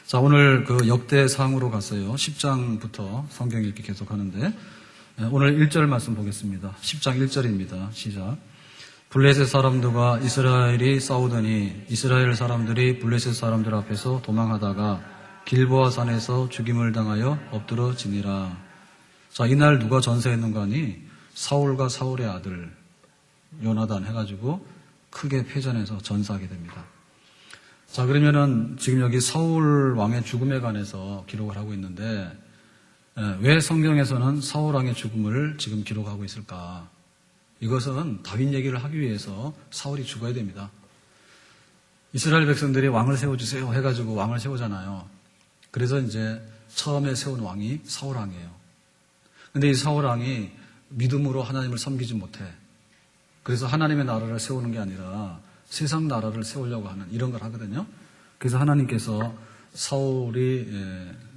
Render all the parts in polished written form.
자, 오늘 그 역대상으로 갔어요. 10장부터 성경 읽기 계속 하는데, 오늘 1절 말씀 보겠습니다. 10장 1절입니다. 시작. 블레셋 사람들과 이스라엘이 싸우더니 이스라엘 사람들이 블레셋 사람들 앞에서 도망하다가 길보아 산에서 죽임을 당하여 엎드러지니라. 자, 이날 누가 전사했는가 하니 사울과 사울의 아들 요나단 해가지고 크게 패전해서 전사하게 됩니다. 자, 그러면은 지금 여기 사울 왕의 죽음에 관해서 기록을 하고 있는데, 왜 성경에서는 사울 왕의 죽음을 지금 기록하고 있을까? 이것은 다윗 얘기를 하기 위해서 사울이 죽어야 됩니다. 이스라엘 백성들이 왕을 세워주세요 해가지고 왕을 세우잖아요. 그래서 이제 처음에 세운 왕이 사울 왕이에요. 근데 이 사울 왕이 믿음으로 하나님을 섬기지 못해. 그래서 하나님의 나라를 세우는 게 아니라 세상 나라를 세우려고 하는 이런 걸 하거든요. 그래서 하나님께서 사울이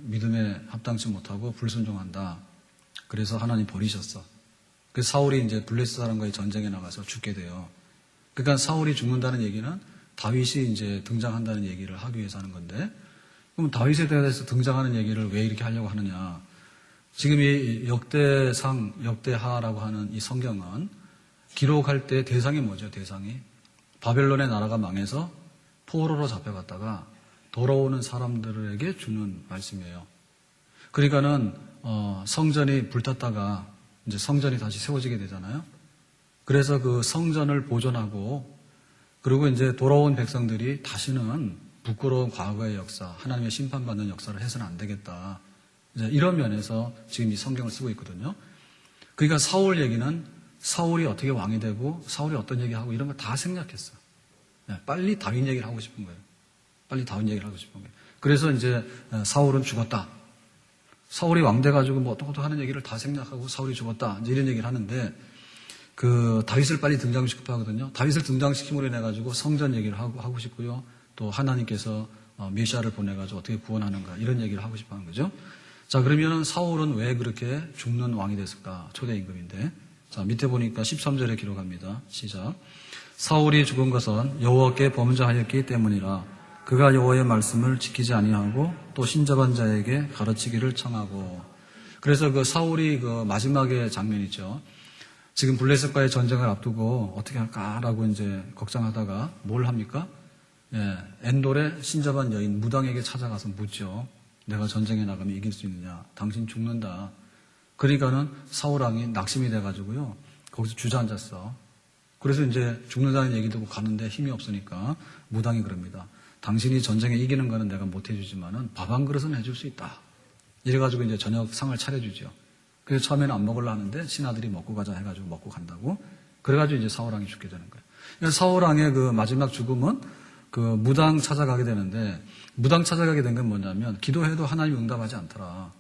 믿음에 합당치 못하고 불순종한다. 그래서 하나님 버리셨어. 그래서 사울이 이제 블레셋 사람과의 전쟁에 나가서 죽게 돼요. 그러니까 사울이 죽는다는 얘기는 다윗이 이제 등장한다는 얘기를 하기 위해서 하는 건데, 그럼 다윗에 대해서 등장하는 얘기를 왜 이렇게 하려고 하느냐? 지금 이 역대상, 역대하라고 하는 이 성경은 기록할 때 대상이 뭐죠? 대상이 바벨론의 나라가 망해서 포로로 잡혀갔다가 돌아오는 사람들에게 주는 말씀이에요. 그러니까는 성전이 불탔다가 이제 성전이 다시 세워지게 되잖아요. 그래서 그 성전을 보존하고, 그리고 이제 돌아온 백성들이 다시는 부끄러운 과거의 역사, 하나님의 심판받는 역사를 해서는 안 되겠다. 이제 이런 면에서 지금 이 성경을 쓰고 있거든요. 그러니까 사울 얘기는 사울이 어떻게 왕이 되고 사울이 어떤 얘기하고 이런 걸 다 생략했어요. 빨리 다윗 얘기를 하고 싶은 거예요. 빨리 다윗 얘기를 하고 싶은 거예요. 그래서 이제 사울은 죽었다. 사울이 왕 돼가지고 뭐 어떤 것도 하는 얘기를 다 생략하고 사울이 죽었다. 이제 이런 얘기를 하는데, 그 다윗을 빨리 등장시키려 하거든요. 다윗을 등장시킴으로 인해 가지고 성전 얘기를 하고 싶고요. 또 하나님께서 메시아를 보내가지고 어떻게 구원하는가 이런 얘기를 하고 싶어 하는 거죠. 자, 그러면 사울은 왜 그렇게 죽는 왕이 됐을까? 초대 임금인데. 자, 밑에 보니까 13절에 기록합니다. 시작. 사울이 죽은 것은 여호와께 범죄하였기 때문이라. 그가 여호와의 말씀을 지키지 아니하고 또 신접한 자에게 가르치기를 청하고. 그래서 그 사울이 그 마지막의 장면이죠. 지금 블레셋과의 전쟁을 앞두고 어떻게 할까라고 이제 걱정하다가 뭘 합니까? 엔돌의 신접한 여인 무당에게 찾아가서 묻죠. 내가 전쟁에 나가면 이길 수 있느냐? 당신 죽는다. 그러니까는 사울 왕이 낙심이 돼가지고요. 거기서 주저앉았어. 그래서 이제 죽는다는 얘기 듣고 가는데 힘이 없으니까 무당이 그럽니다. 당신이 전쟁에 이기는 거는 내가 못 해주지만은 밥 한 그릇은 해줄 수 있다. 이래가지고 이제 저녁 상을 차려주죠. 그래서 처음에는 안 먹으려 하는데 신하들이 먹고 가자 해가지고 먹고 간다고. 그래가지고 이제 사울 왕이 죽게 되는 거예요. 그래서 사울 왕의 그 마지막 죽음은 그 무당 찾아가게 되는데, 무당 찾아가게 된 건 뭐냐면 기도해도 하나님이 응답하지 않더라.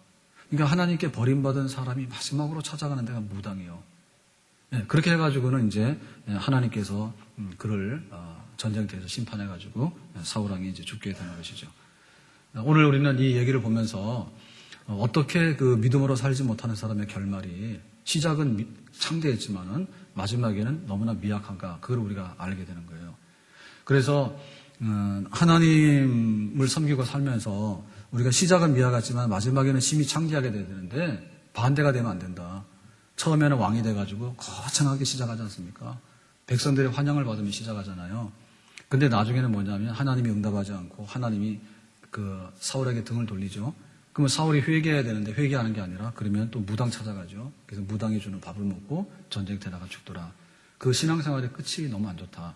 그러니까 하나님께 버림받은 사람이 마지막으로 찾아가는 데가 무당이에요. 그렇게 해가지고는 이제 하나님께서 그를 전쟁터에서 심판해가지고 사울 왕이 이제 죽게 되는 것이죠. 오늘 우리는 이 얘기를 보면서 어떻게 그 믿음으로 살지 못하는 사람의 결말이 시작은 창대했지만은 마지막에는 너무나 미약한가, 그걸 우리가 알게 되는 거예요. 그래서 하나님을 섬기고 살면서 우리가 시작은 미약하지만 마지막에는 심히 창대하게 돼야 되는데 반대가 되면 안 된다. 처음에는 왕이 돼가지고 거창하게 시작하지 않습니까? 백성들의 환영을 받으며 시작하잖아요. 근데 나중에는 뭐냐면 하나님이 응답하지 않고 하나님이 그 사울에게 등을 돌리죠. 그러면 사울이 회개해야 되는데 회개하는 게 아니라 그러면 또 무당 찾아가죠. 그래서 무당이 주는 밥을 먹고 전쟁터에 나가 죽더라. 그 신앙생활의 끝이 너무 안 좋다.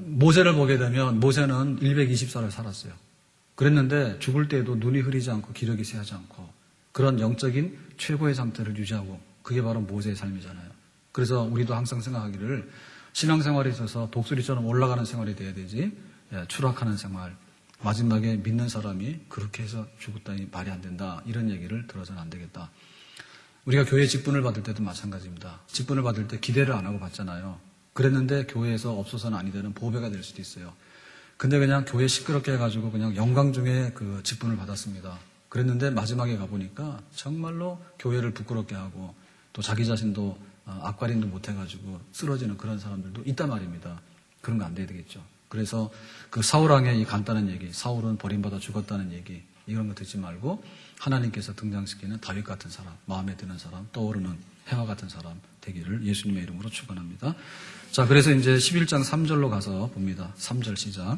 모세를 보게 되면 모세는 124를 살았어요. 그랬는데 죽을 때에도 눈이 흐리지 않고 기력이 쇠하지 않고 그런 영적인 최고의 상태를 유지하고, 그게 바로 모세의 삶이잖아요. 그래서 우리도 항상 생각하기를 신앙생활에 있어서 독수리처럼 올라가는 생활이 돼야 되지, 추락하는 생활, 마지막에 믿는 사람이 그렇게 해서 죽었다니 말이 안 된다, 이런 얘기를 들어서는 안 되겠다. 우리가 교회 직분을 받을 때도 마찬가지입니다. 직분을 받을 때 기대를 안 하고 받잖아요. 그랬는데 교회에서 없어서는 아니 되는 보배가 될 수도 있어요. 근데 그냥 교회 시끄럽게 해가지고 그냥 영광 중에 그 직분을 받았습니다. 그랬는데 마지막에 가보니까 정말로 교회를 부끄럽게 하고 또 자기 자신도 앞가림도 못해가지고 쓰러지는 그런 사람들도 있단 말입니다. 그런 거 안 돼야 되겠죠. 그래서 그 사울왕의 이 간단한 얘기, 사울은 버림받아 죽었다는 얘기, 이런 거 듣지 말고 하나님께서 등장시키는 다윗 같은 사람, 마음에 드는 사람, 떠오르는 해와 같은 사람 되기를 예수님의 이름으로 축원합니다. 자, 그래서 이제 11장 3절로 가서 봅니다. 3절 시작.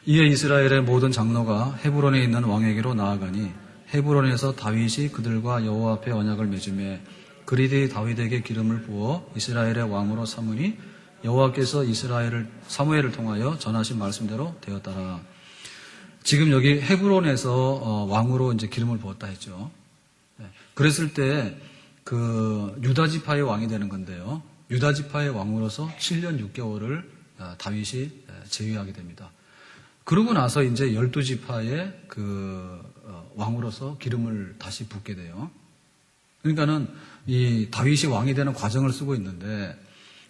이에 이스라엘의 모든 장로가 헤브론에 있는 왕에게로 나아가니 헤브론에서 다윗이 그들과 여호와 앞에 언약을 맺으며 그리디 다윗에게 기름을 부어 이스라엘의 왕으로 삼으니 여호와께서 사무엘을 통하여 전하신 말씀대로 되었더라. 지금 여기 헤브론에서 왕으로 이제 기름을 부었다 했죠. 그랬을 때 그 유다 지파의 왕이 되는 건데요. 유다 지파의 왕으로서 7년 6개월을 다윗이 재위하게 됩니다. 그러고 나서 이제 12지파의 그 왕으로서 기름을 다시 붓게 돼요. 그러니까는 이 다윗이 왕이 되는 과정을 쓰고 있는데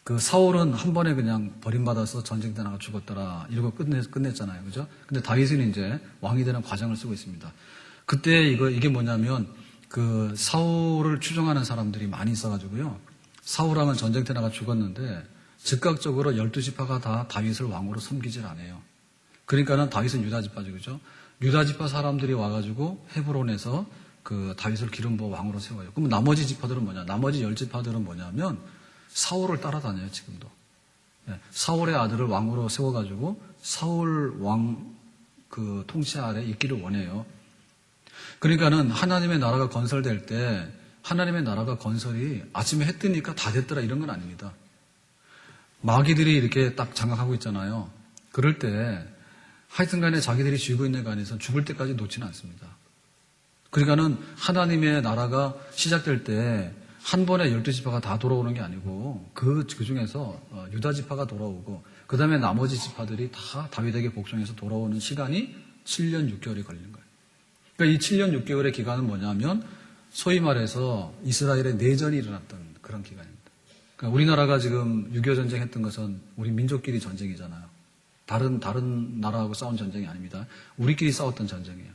그 사울은 한 번에 그냥 버림받아서 전쟁 때 나가 죽었더라 이러고 끝냈잖아요. 그죠? 근데 다윗은 이제 왕이 되는 과정을 쓰고 있습니다. 그때 이게 뭐냐면 그 사울을 추종하는 사람들이 많이 있어가지고요. 사울왕은 전쟁 때 나가 죽었는데 즉각적으로 12지파가 다 다윗을 왕으로 섬기질 않아요. 그러니까는 다윗은 유다지파죠. 그죠? 유다지파 사람들이 와가지고 헤브론에서 그 다윗을 기름 부어 왕으로 세워요. 그럼 나머지 지파들은 뭐냐? 나머지 10지파들은 뭐냐면 사울을 따라다녀요, 지금도. 사울의 아들을 왕으로 세워가지고 사울 왕 그 통치 아래 있기를 원해요. 그러니까는 하나님의 나라가 건설될 때 하나님의 나라가 건설이 아침에 해 뜨니까 다 됐더라 이런 건 아닙니다. 마귀들이 이렇게 딱 장악하고 있잖아요. 그럴 때 하여튼 간에 자기들이 쥐고 있는 간에서 죽을 때까지 놓지는 않습니다. 그러니까는 하나님의 나라가 시작될 때 한 번에 12지파가 다 돌아오는 게 아니고 그 중에서 유다 지파가 돌아오고 그 다음에 나머지 지파들이 다 다윗에게 복종해서 돌아오는 시간이 7년 6개월이 걸리는 거예요. 그러니까 이 7년 6개월의 기간은 뭐냐면 소위 말해서 이스라엘의 내전이 일어났던 그런 기간입니다. 그러니까 우리나라가 지금 6.25 전쟁 했던 것은 우리 민족끼리 전쟁이잖아요. 다른 나라하고 싸운 전쟁이 아닙니다. 우리끼리 싸웠던 전쟁이에요.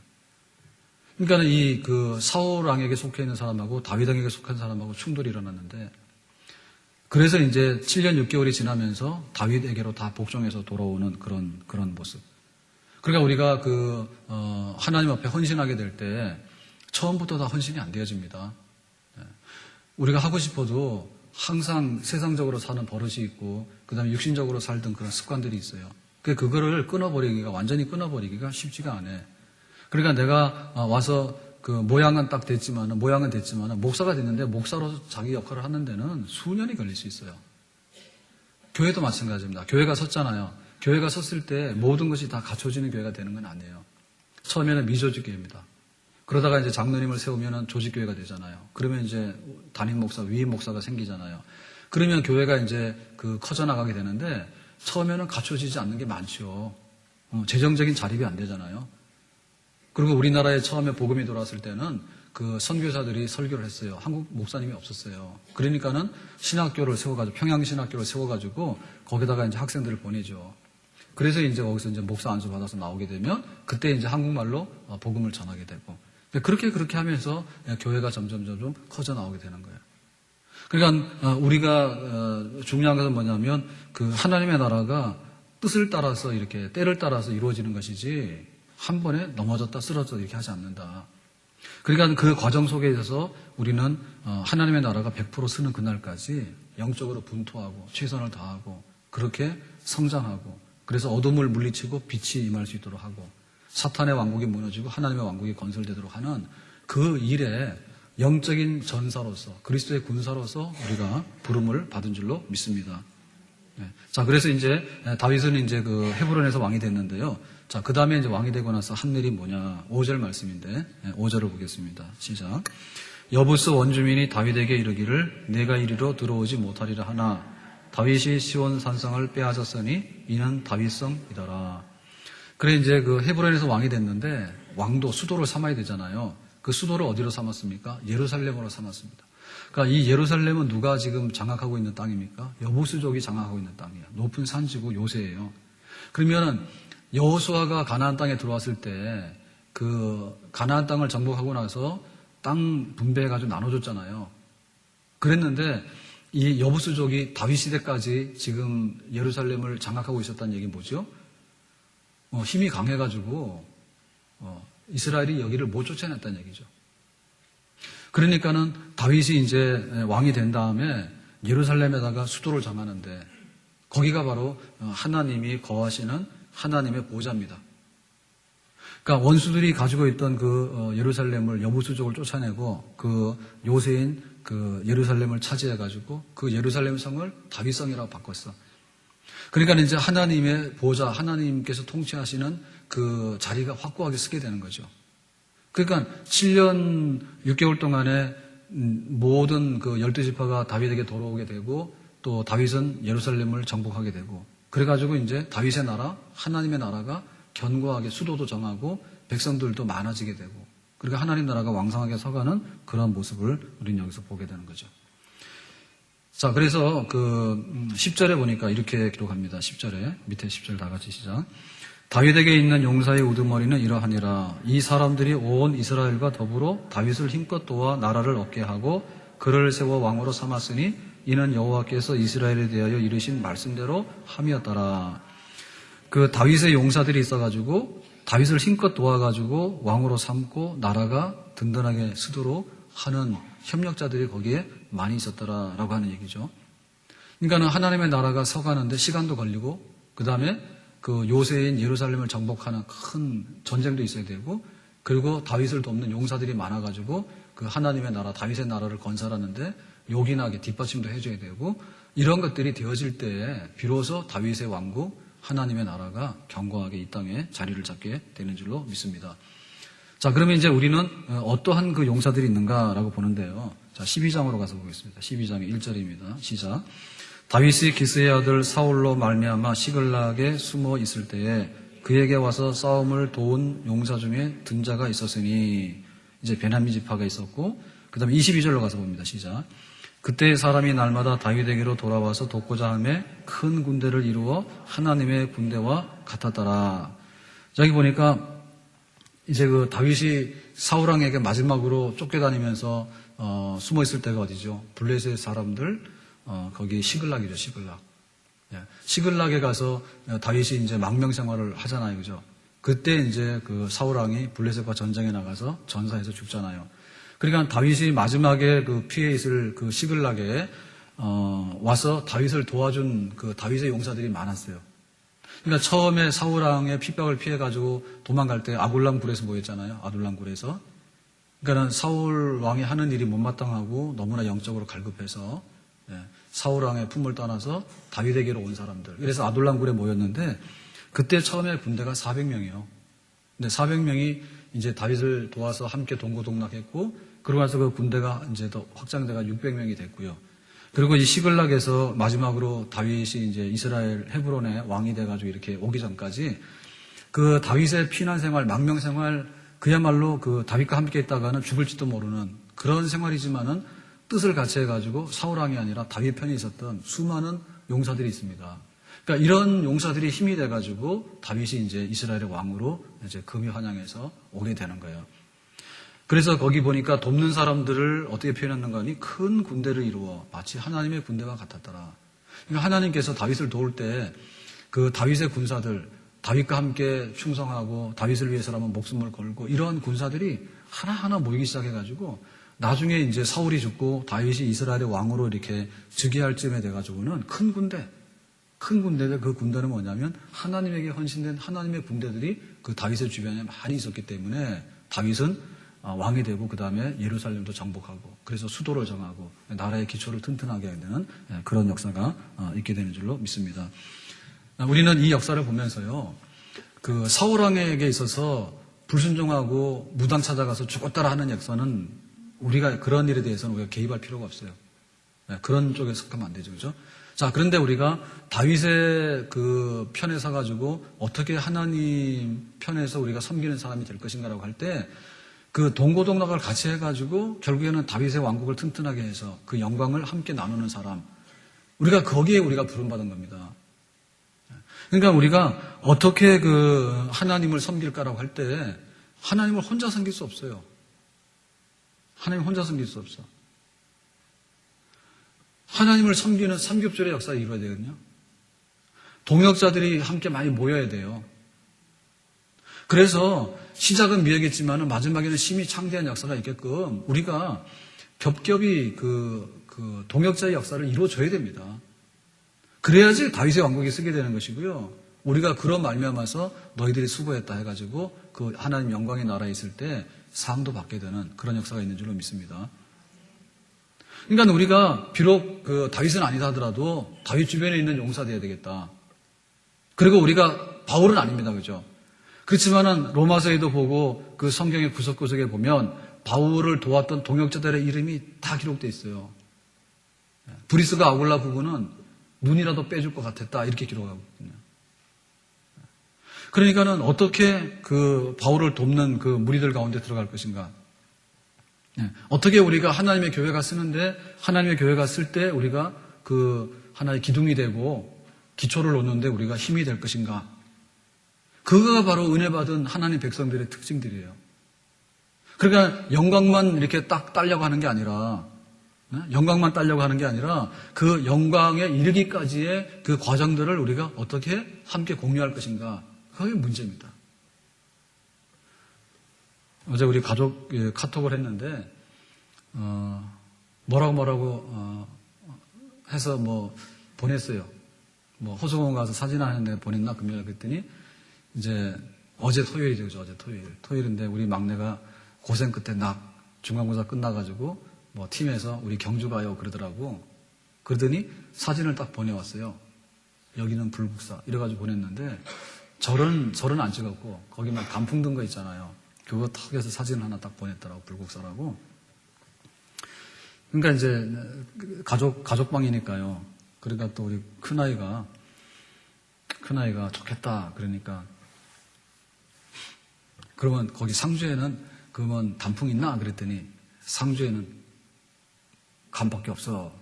그러니까 이 그 사울 왕에게 속해 있는 사람하고 다윗 왕에게 속한 사람하고 충돌이 일어났는데 그래서 이제 7년 6개월이 지나면서 다윗에게로 다 복종해서 돌아오는 그런 모습. 그러니까 우리가 하나님 앞에 헌신하게 될 때 처음부터 다 헌신이 안 되어집니다. 우리가 하고 싶어도 항상 세상적으로 사는 버릇이 있고 그다음에 육신적으로 살던 그런 습관들이 있어요. 그거를 완전히 끊어버리기가 쉽지가 않아요. 그러니까 내가 와서 그 모양은 됐지만 목사가 됐는데 목사로 자기 역할을 하는 데는 수년이 걸릴 수 있어요. 교회도 마찬가지입니다. 교회가 섰잖아요. 교회가 섰을 때 모든 것이 다 갖춰지는 교회가 되는 건 아니에요. 처음에는 미조직 교회입니다. 그러다가 이제 장로님을 세우면 조직교회가 되잖아요. 그러면 이제 담임 목사, 위임 목사가 생기잖아요. 그러면 교회가 이제 커져나가게 되는데 처음에는 갖춰지지 않는 게 많죠. 재정적인 자립이 안 되잖아요. 그리고 우리나라에 처음에 복음이 들어왔을 때는 그 선교사들이 설교를 했어요. 한국 목사님이 없었어요. 그러니까는 신학교를 세워가지고, 평양신학교를 세워가지고, 거기다가 이제 학생들을 보내죠. 그래서 이제 거기서 이제 목사 안수 받아서 나오게 되면, 그때 이제 한국말로 복음을 전하게 되고, 그렇게 하면서 교회가 점점 커져 나오게 되는 거예요. 그러니까 우리가 중요한 것은 뭐냐면, 그 하나님의 나라가 뜻을 따라서 이렇게 때를 따라서 이루어지는 것이지, 한 번에 넘어졌다 쓰러졌다 이렇게 하지 않는다. 그러니까 그 과정 속에 있어서 우리는 하나님의 나라가 100% 쓰는 그날까지 영적으로 분투하고 최선을 다하고 그렇게 성장하고 그래서 어둠을 물리치고 빛이 임할 수 있도록 하고 사탄의 왕국이 무너지고 하나님의 왕국이 건설되도록 하는 그 일에 영적인 전사로서 그리스도의 군사로서 우리가 부름을 받은 줄로 믿습니다. 자, 그래서 이제 다윗은 이제 그 헤브론에서 왕이 됐는데요. 자, 그 다음에 이제 왕이 되고 나서 한 일이 뭐냐. 5절 말씀인데, 5절을 보겠습니다. 시작. 여부스 원주민이 다윗에게 이르기를 내가 이리로 들어오지 못하리라 하나 다윗이 시온 산성을 빼앗았으니 이는 다윗성이더라. 그래 이제 그 헤브론에서 왕이 됐는데 왕도 수도를 삼아야 되잖아요. 그 수도를 어디로 삼았습니까? 예루살렘으로 삼았습니다. 그러니까 이 예루살렘은 누가 지금 장악하고 있는 땅입니까? 여부스족이 장악하고 있는 땅이에요. 높은 산지고 요새예요. 그러면 여호수아가 가나안 땅에 들어왔을 때 그 가나안 땅을 정복하고 나서 땅 분배해가지고 나눠줬잖아요. 그랬는데 이 여부스족이 다윗 시대까지 지금 예루살렘을 장악하고 있었다는 얘기 뭐죠? 힘이 강해가지고 이스라엘이 여기를 못 쫓아냈다는 얘기죠. 그러니까는 다윗이 이제 왕이 된 다음에 예루살렘에다가 수도를 정하는데 거기가 바로 하나님이 거하시는 하나님의 보좌입니다. 그러니까 원수들이 가지고 있던 그 예루살렘을 여부수족을 쫓아내고 그 요새인 그 예루살렘을 차지해가지고 그 예루살렘 성을 다윗성이라고 바꿨어. 그러니까 이제 하나님의 보좌, 하나님께서 통치하시는 그 자리가 확고하게 서게 되는 거죠. 그러니까 7년 6개월 동안에 모든 그 12지파가 다윗에게 돌아오게 되고 또 다윗은 예루살렘을 정복하게 되고 그래가지고 이제 다윗의 나라, 하나님의 나라가 견고하게 수도도 정하고 백성들도 많아지게 되고 그러니까 하나님 나라가 왕성하게 서가는 그런 모습을 우리는 여기서 보게 되는 거죠. 자, 그래서 그 10절에 보니까 이렇게 기록합니다. 10절에 밑에 10절 다 같이 시작. 다윗에게 있는 용사의 우두머리는 이러하니라. 이 사람들이 온 이스라엘과 더불어 다윗을 힘껏 도와 나라를 얻게 하고 그를 세워 왕으로 삼았으니 이는 여호와께서 이스라엘에 대하여 이르신 말씀대로 함이었더라. 그 다윗의 용사들이 있어가지고 다윗을 힘껏 도와가지고 왕으로 삼고 나라가 든든하게 서도록 하는 협력자들이 거기에 많이 있었더라라고 하는 얘기죠. 그러니까는 하나님의 나라가 서가는데 시간도 걸리고 그 다음에 그 요새인 예루살렘을 정복하는 큰 전쟁도 있어야 되고 그리고 다윗을 돕는 용사들이 많아가지고 그 하나님의 나라 다윗의 나라를 건설하는데 요긴하게 뒷받침도 해줘야 되고 이런 것들이 되어질 때에 비로소 다윗의 왕국 하나님의 나라가 견고하게 이 땅에 자리를 잡게 되는 줄로 믿습니다. 자, 그러면 이제 우리는 어떠한 그 용사들이 있는가라고 보는데요. 자, 12장으로 가서 보겠습니다. 12장의 1절입니다. 시작. 다윗이 기스의 아들 사울로 말미암아 시글락에 숨어 있을 때에 그에게 와서 싸움을 도운 용사 중에 든 자가 있었으니 이제 베냐민 지파가 있었고 그 다음에 22절로 가서 봅니다. 시작. 그때 사람이 날마다 다윗에게로 돌아와서 돕고자 하며 큰 군대를 이루어 하나님의 군대와 같았더라. 여기 보니까 이제 그 다윗이 사울왕에게 마지막으로 쫓겨다니면서 숨어 있을 때가 어디죠? 블레셋 사람들 거기 시글락이죠. 시글락. 시글락에 가서 다윗이 이제 망명 생활을 하잖아요, 그죠? 그때 이제 그 사울왕이 블레셋과 전쟁에 나가서 전사해서 죽잖아요. 그러니까 다윗이 마지막에 그 피해 있을 그 시글락에 와서 다윗을 도와준 그 다윗의 용사들이 많았어요. 그러니까 처음에 사울왕의 핍박을 피해가지고 도망갈 때 아둘람 굴에서 모였잖아요. 아둘람 굴에서. 그러니까 사울왕이 하는 일이 못마땅하고 너무나 영적으로 갈급해서 사울왕의 품을 떠나서 다윗에게로 온 사람들. 그래서 아둘람 굴에 모였는데 그때 처음에 군대가 400명이에요. 근데 400명이 이제 다윗을 도와서 함께 동고동락했고 그러고 나서 그 군대가 이제 더 확장돼가 600명이 됐고요. 그리고 이 시글락에서 마지막으로 다윗이 이제 이스라엘 헤브론의 왕이 돼가지고 이렇게 오기 전까지 그 다윗의 피난 생활, 망명 생활, 그야말로 그 다윗과 함께 있다가는 죽을지도 모르는 그런 생활이지만은 뜻을 같이 해가지고 사울왕이 아니라 다윗 편에 있었던 수많은 용사들이 있습니다. 그러니까 이런 용사들이 힘이 돼가지고 다윗이 이제 이스라엘의 왕으로 이제 금이 환영해서 오게 되는 거예요. 그래서 거기 보니까 돕는 사람들을 어떻게 표현했는가 하니 큰 군대를 이루어 마치 하나님의 군대와 같았더라. 그러니까 하나님께서 다윗을 도울 때 그 다윗의 군사들, 다윗과 함께 충성하고 다윗을 위해서라면 목숨을 걸고 이런 군사들이 하나하나 모이기 시작해가지고 나중에 이제 사울이 죽고 다윗이 이스라엘의 왕으로 이렇게 즉위할 쯤에 돼가지고는 큰 군대인데 그 군대는 뭐냐면 하나님에게 헌신된 하나님의 군대들이 그 다윗의 주변에 많이 있었기 때문에 다윗은 왕이 되고 그 다음에 예루살렘도 정복하고 그래서 수도를 정하고 나라의 기초를 튼튼하게 하는 그런 역사가 있게 되는 줄로 믿습니다. 우리는 이 역사를 보면서요. 그 사울왕에게 있어서 불순종하고 무당 찾아가서 죽었다라 하는 역사는 우리가 그런 일에 대해서는 우리가 개입할 필요가 없어요. 그런 쪽에 속하면 안 되죠. 그죠? 자, 그런데 우리가 다윗의 그 편에 서가지고 어떻게 하나님 편에서 우리가 섬기는 사람이 될 것인가라고 할 때 그 동고동락을 같이 해가지고 결국에는 다윗의 왕국을 튼튼하게 해서 그 영광을 함께 나누는 사람. 우리가 거기에 우리가 부름받은 겁니다. 그러니까 우리가 어떻게 그 하나님을 섬길까라고 할 때 하나님을 혼자 섬길 수 없어요. 하나님 혼자 섬길 수 없어. 하나님을 섬기는 삼겹절의 역사를 이루어야 되거든요. 동역자들이 함께 많이 모여야 돼요. 그래서 시작은 미약했지만 마지막에는 심히 창대한 역사가 있게끔 우리가 겹겹이 그 동역자의 역사를 이루어줘야 됩니다. 그래야지 다윗의 왕국이 쓰게 되는 것이고요. 우리가 그런 말미암아서 너희들이 수고했다 해가지고 그 하나님 영광의 나라에 있을 때 상도 받게 되는 그런 역사가 있는 줄로 믿습니다. 그러니까 우리가 비록 그 다윗은 아니다 하더라도 다윗 주변에 있는 용사 되어야 되겠다. 그리고 우리가 바울은 아닙니다. 그죠? 그렇지만은 로마서에도 보고 그 성경의 구석구석에 보면 바울을 도왔던 동역자들의 이름이 다 기록되어 있어요. 브리스가 아굴라 부부는 눈이라도 빼줄 것 같았다. 이렇게 기록하고 있거든요. 그러니까는 어떻게 그 바울을 돕는 그 무리들 가운데 들어갈 것인가? 어떻게 우리가 하나님의 교회가 쓰는데 하나님의 교회가 쓸 때 우리가 그 하나의 기둥이 되고 기초를 놓는데 우리가 힘이 될 것인가? 그거가 바로 은혜 받은 하나님 백성들의 특징들이에요. 그러니까 영광만 이렇게 딱 따려고 하는 게 아니라 영광만 따려고 하는 게 아니라 그 영광에 이르기까지의 그 과정들을 우리가 어떻게 함께 공유할 것인가? 그게 문제입니다. 어제 우리 가족 카톡을 했는데 뭐라고 해서 뭐 보냈어요. 뭐 호수공원 가서 사진 하는데 보냈나 금요일 그랬더니 이제 어제 토요일이죠. 그죠? 어제 토요일인데 우리 막내가 고생 끝에 중간고사 끝나가지고 뭐 팀에서 우리 경주 가요 그러더라고. 그러더니 사진을 딱 보내왔어요. 여기는 불국사 이래가지고 보냈는데 절은 안 찍었고 거기 막 단풍 든 거 있잖아요. 그거 탁 해서 사진 하나 딱 보냈더라고. 불국사라고. 그러니까 이제 가족방이니까요. 그러니까 또 우리 큰아이가 좋겠다 그러니까 그러면 거기 상주에는 그러면 단풍 있나? 그랬더니 상주에는 감밖에 없어.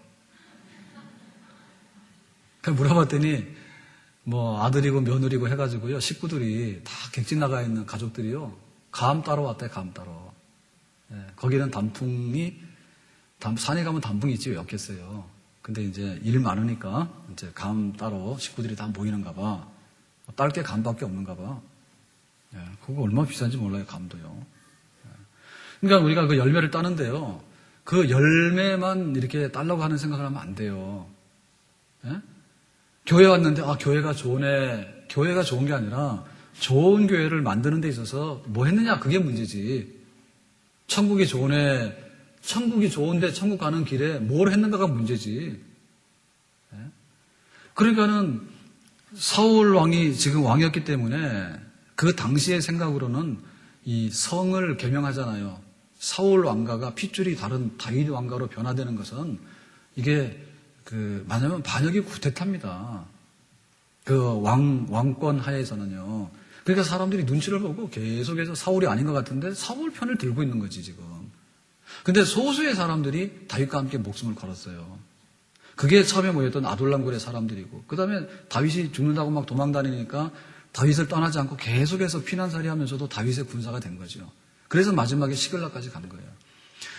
그래서 물어봤더니 뭐 아들이고 며느리고 해가지고요 식구들이 다 객진 나가 있는 가족들이요 감 따러 왔대. 감 따러. 거기는 산에 가면 단풍이 있지 왜 없겠어요. 근데 이제 일 많으니까 이제 감 따러 식구들이 다 모이는가 봐. 딸 게 감밖에 없는가 봐. 그거 얼마나 비싼지 몰라요. 감도요. 그러니까 우리가 그 열매를 따는데요. 그 열매만 이렇게 따려고 하는 생각을 하면 안 돼요. 교회 왔는데 교회가 좋네. 교회가 좋은 게 아니라 좋은 교회를 만드는 데 있어서 뭐 했느냐 그게 문제지. 천국이 좋은데 천국 가는 길에 뭘 했는가가 문제지. 그러니까는 사울 왕이 지금 왕이었기 때문에 그 당시의 생각으로는 이 성을 계명하잖아요. 사울 왕가가 핏줄이 다른 다윗 왕가로 변화되는 것은 이게 만약에 반역이 구태타입니다. 그 왕권 하에서는요. 그러니까 사람들이 눈치를 보고 계속해서 사울이 아닌 것 같은데 사울 편을 들고 있는 거지 지금. 근데 소수의 사람들이 다윗과 함께 목숨을 걸었어요. 그게 처음에 모였던 아둘람굴의 사람들이고 그 다음에 다윗이 죽는다고 막 도망다니니까 다윗을 떠나지 않고 계속해서 피난살이 하면서도 다윗의 군사가 된 거죠. 그래서 마지막에 시글락까지 간 거예요.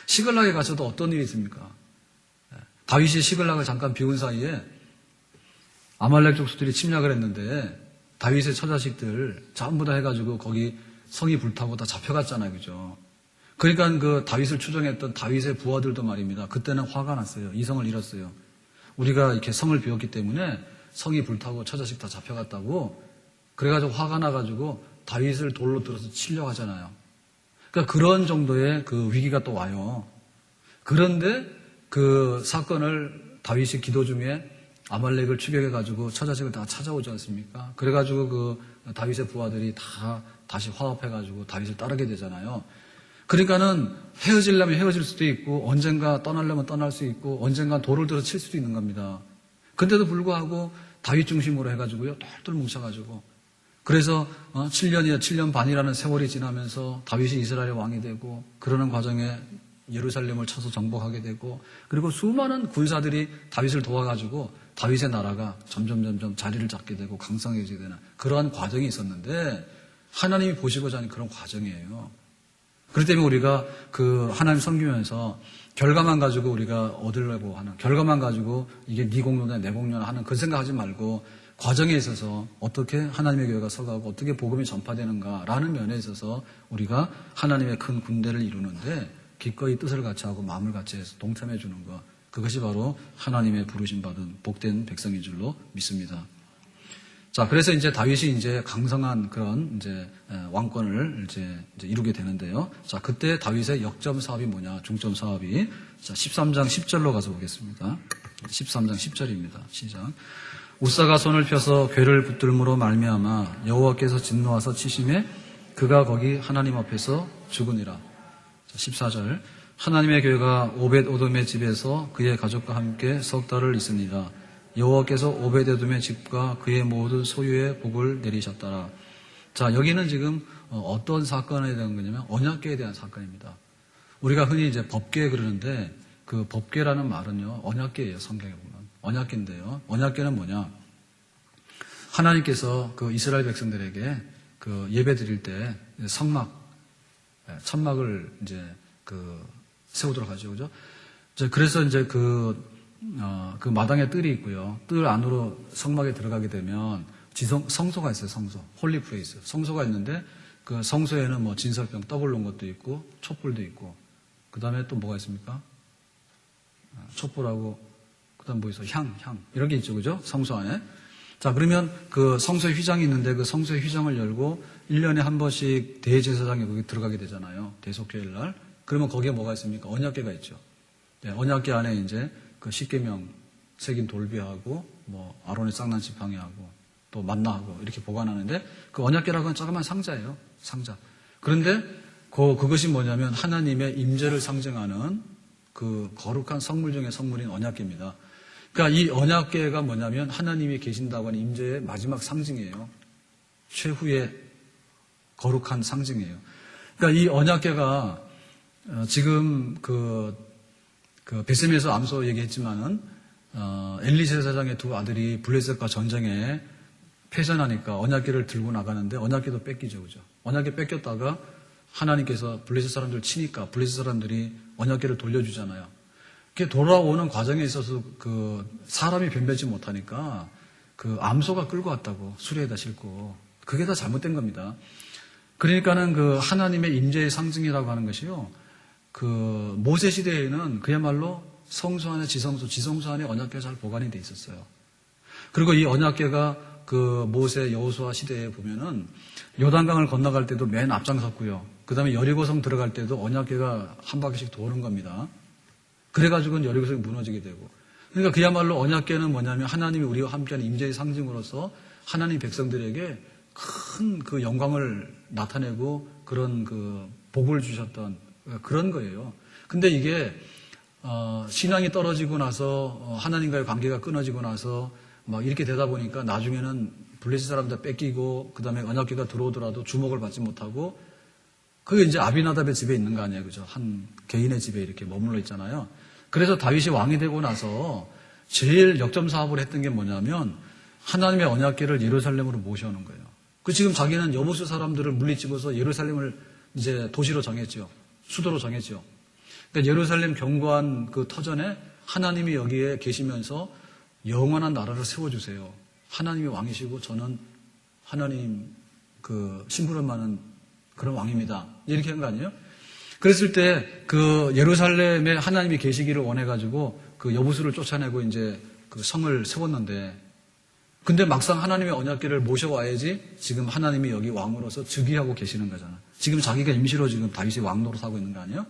시글락에 가서도 어떤 일이 있습니까? 다윗이 시글락을 잠깐 비운 사이에 아말렉 족수들이 침략을 했는데 다윗의 처자식들 전부 다 해가지고 거기 성이 불타고 다 잡혀갔잖아요. 그죠? 그러니까 그 다윗을 추종했던 다윗의 부하들도 말입니다. 그때는 화가 났어요. 이성을 잃었어요. 우리가 이렇게 성을 비웠기 때문에 성이 불타고 처자식 다 잡혀갔다고 그래가지고 화가 나가지고 다윗을 돌로 들어서 치려고 하잖아요. 그러니까 그런 정도의 그 위기가 또 와요. 그런데 그 사건을 다윗이 기도 중에 아말렉을 추격해가지고 처자식을 다 찾아오지 않습니까? 그래가지고 그 다윗의 부하들이 다 다시 화합해가지고 다윗을 따르게 되잖아요. 그러니까는 헤어지려면 헤어질 수도 있고 언젠가 떠나려면 떠날 수 있고 언젠가 돌을 들어 칠 수도 있는 겁니다. 근데도 불구하고 다윗 중심으로 해가지고요 똘똘 뭉쳐가지고 그래서 7년 반이라는 세월이 지나면서 다윗이 이스라엘의 왕이 되고 그러는 과정에 예루살렘을 쳐서 정복하게 되고 그리고 수많은 군사들이 다윗을 도와가지고 다윗의 나라가 점점 자리를 잡게 되고 강성해지게 되는 그러한 과정이 있었는데 하나님이 보시고자 하는 그런 과정이에요. 그렇기 때문에 우리가 그 하나님 섬기면서 결과만 가지고 우리가 얻으려고 하는 결과만 가지고 이게 네 공로냐 내 공로냐 하는 그 생각하지 말고 과정에 있어서 어떻게 하나님의 교회가 서가고 어떻게 복음이 전파되는가라는 면에 있어서 우리가 하나님의 큰 군대를 이루는데 기꺼이 뜻을 같이 하고 마음을 같이 해서 동참해 주는 것, 그것이 바로 하나님의 부르심 받은 복된 백성인 줄로 믿습니다. 자, 그래서 이제 다윗이 이제 강성한 그런 이제 왕권을 이제 이루게 되는데요. 자, 그때 다윗의 역점 사업이 뭐냐, 중점 사업이. 자, 13장 10절로 가서 보겠습니다. 13장 10절입니다. 시작. 우사가 손을 펴서 괴를 붙들므로 말미암아 여호와께서 진노하사 치심에 그가 거기 하나님 앞에서 죽으니라. 자, 14절. 하나님의 교회가 오벳에돔의 집에서 그의 가족과 함께 석 달을 있습니다. 여호와께서 오벳에돔의 집과 그의 모든 소유의 복을 내리셨더라. 자, 여기는 지금 어떤 사건에 대한 거냐면 언약궤에 대한 사건입니다. 우리가 흔히 이제 법궤 그러는데 그 법궤라는 말은요 언약궤예요. 성경에 보면 언약궤인데요. 언약궤는 뭐냐? 하나님께서 그 이스라엘 백성들에게 그 예배 드릴 때 성막, 천막을 이제 그 세우도록 하죠, 그죠? 그래서 이제 그 마당에 뜰이 있고요. 뜰 안으로 성막에 들어가게 되면 성소가 있어요, 성소. 홀리 플레이스. 성소가 있는데 그 성소에는 뭐 진설병 떡을 놓은 것도 있고, 촛불도 있고, 그 다음에 또 뭐가 있습니까? 촛불하고, 그 다음 뭐 있어? 향. 이런 게 있죠, 그죠? 성소 안에. 자, 그러면 그 성소의 휘장이 있는데 그 성소의 휘장을 열고 1년에 한 번씩 대제사장이 거기 들어가게 되잖아요. 대속죄일 날. 그러면 거기에 뭐가 있습니까? 언약궤가 있죠. 네, 언약궤 안에 이제 그 십계명 새긴 돌비하고 뭐 아론의 쌍난 지팡이하고 또 만나하고 이렇게 보관하는데 그 언약궤라고 하는 조그만 상자예요. 상자. 그런데 그것이 뭐냐면 하나님의 임재를 상징하는 그 거룩한 성물 중의 성물인 언약궤입니다. 그러니까 이 언약궤가 뭐냐면 하나님이 계신다고 하는 임재의 마지막 상징이에요. 최후의 거룩한 상징이에요. 그러니까 이 언약궤가 지금 그 베셈에서 암소 얘기했지만은 엘리 제사장의 두 아들이 블레셋과 전쟁에 패전하니까 언약궤를 들고 나가는데 언약궤도 뺏기죠, 그죠? 언약궤 뺏겼다가 하나님께서 블레셋 사람들 치니까 블레셋 사람들이 언약궤를 돌려주잖아요. 그게 돌아오는 과정에 있어서 그 사람이 변별지 못하니까 그 암소가 끌고 왔다고 수레에다 싣고 그게 다 잘못된 겁니다. 그러니까는 그 하나님의 임재의 상징이라고 하는 것이요. 그 모세 시대에는 그야말로 성소 안에 지성소 안에 언약궤가 잘 보관이 돼 있었어요. 그리고 이 언약궤가 그 모세 여호수아 시대에 보면은 요단강을 건너갈 때도 맨 앞장섰고요. 그 다음에 여리고성 들어갈 때도 언약궤가 한 바퀴씩 도는 겁니다. 그래가지고는 여리고성이 무너지게 되고. 그러니까 그야말로 언약궤는 뭐냐면 하나님이 우리와 함께하는 임재의 상징으로서 하나님 백성들에게 큰 그 영광을 나타내고 그런 그 복을 주셨던 그런 거예요. 근데 이게 신앙이 떨어지고 나서 하나님과의 관계가 끊어지고 나서 막 이렇게 되다 보니까 나중에는 블레셋 사람들 뺏기고 그 다음에 언약궤가 들어오더라도 주목을 받지 못하고 그게 이제 아비나답의 집에 있는 거 아니에요, 그죠? 한 개인의 집에 이렇게 머물러 있잖아요. 그래서 다윗이 왕이 되고 나서 제일 역점 사업을 했던 게 뭐냐면 하나님의 언약궤를 예루살렘으로 모셔오는 거예요. 그 지금 자기는 여부수 사람들을 물리치고서 예루살렘을 이제 도시로 정했죠. 수도로 정했죠. 그러니까 예루살렘 견고한 그 터전에 하나님이 여기에 계시면서 영원한 나라를 세워주세요. 하나님이 왕이시고 저는 하나님 그 심부름 많은 그런 왕입니다. 이렇게 한 거 아니에요? 그랬을 때 그 예루살렘에 하나님이 계시기를 원해가지고 그 여부수를 쫓아내고 이제 그 성을 세웠는데 근데 막상 하나님의 언약궤를 모셔와야지 지금 하나님이 여기 왕으로서 즉위하고 계시는 거잖아. 지금 자기가 임시로 지금 다윗이 왕 노릇하고 있는 거 아니에요?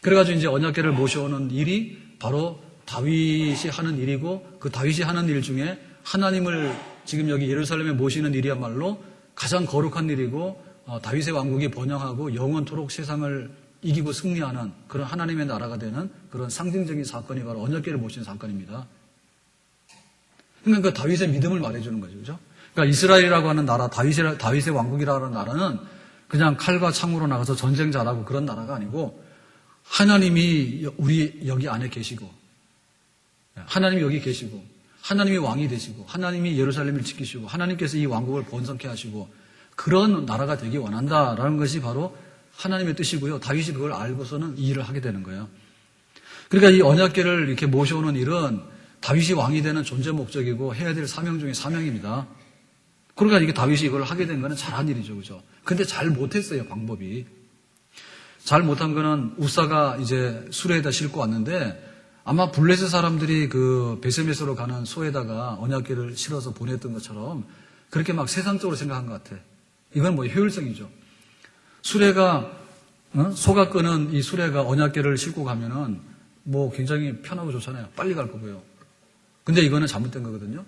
그래가지고 이제 언약궤를 모셔오는 일이 바로 다윗이 하는 일이고 그 다윗이 하는 일 중에 하나님을 지금 여기 예루살렘에 모시는 일이야말로 가장 거룩한 일이고 다윗의 왕국이 번영하고 영원토록 세상을 이기고 승리하는 그런 하나님의 나라가 되는 그런 상징적인 사건이 바로 언약궤를 모시는 사건입니다. 그러니까 다윗의 믿음을 말해주는 거죠. 그죠? 그러니까 이스라엘이라고 하는 나라, 다윗의 왕국이라고 하는 나라는 그냥 칼과 창으로 나가서 전쟁 잘하고 그런 나라가 아니고 하나님이 우리 여기 안에 계시고 하나님이 여기 계시고 하나님이 왕이 되시고 하나님이 예루살렘을 지키시고 하나님께서 이 왕국을 번성케 하시고 그런 나라가 되기 원한다라는 것이 바로 하나님의 뜻이고요. 다윗이 그걸 알고서는 이 일을 하게 되는 거예요. 그러니까 이 언약궤를 이렇게 모셔오는 일은 다윗이 왕이 되는 존재 목적이고 해야 될 사명 중에 사명입니다. 그러니까 이게 다윗이 이걸 하게 된 거는 잘한 일이죠. 그죠? 근데 잘 못했어요, 방법이. 잘 못한 거는 우사가 이제 수레에다 싣고 왔는데 아마 블레셋 사람들이 그 베세메스로 가는 소에다가 언약궤를 실어서 보냈던 것처럼 그렇게 막 세상적으로 생각한 것 같아. 이건 뭐 효율성이죠. 수레가, 소가 끄는 이 수레가 언약궤를 싣고 가면은 뭐 굉장히 편하고 좋잖아요. 빨리 갈 거고요. 근데 이거는 잘못된 거거든요.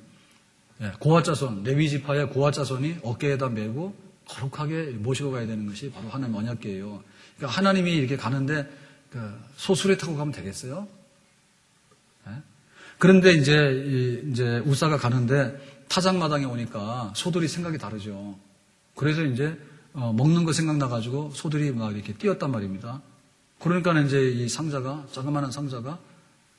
예, 고아자손, 레위 지파의 고아자손이 어깨에다 메고 거룩하게 모시고 가야 되는 것이 바로 하나님 언약궤예요. 그러니까 하나님이 이렇게 가는데 그 소수레 타고 가면 되겠어요? 예? 그런데 이제 우사가 가는데 타작마당에 오니까 소들이 생각이 다르죠. 그래서 이제 먹는 거 생각나가지고 소들이 막 이렇게 뛰었단 말입니다. 그러니까 이제 이 상자가, 자그마한 상자가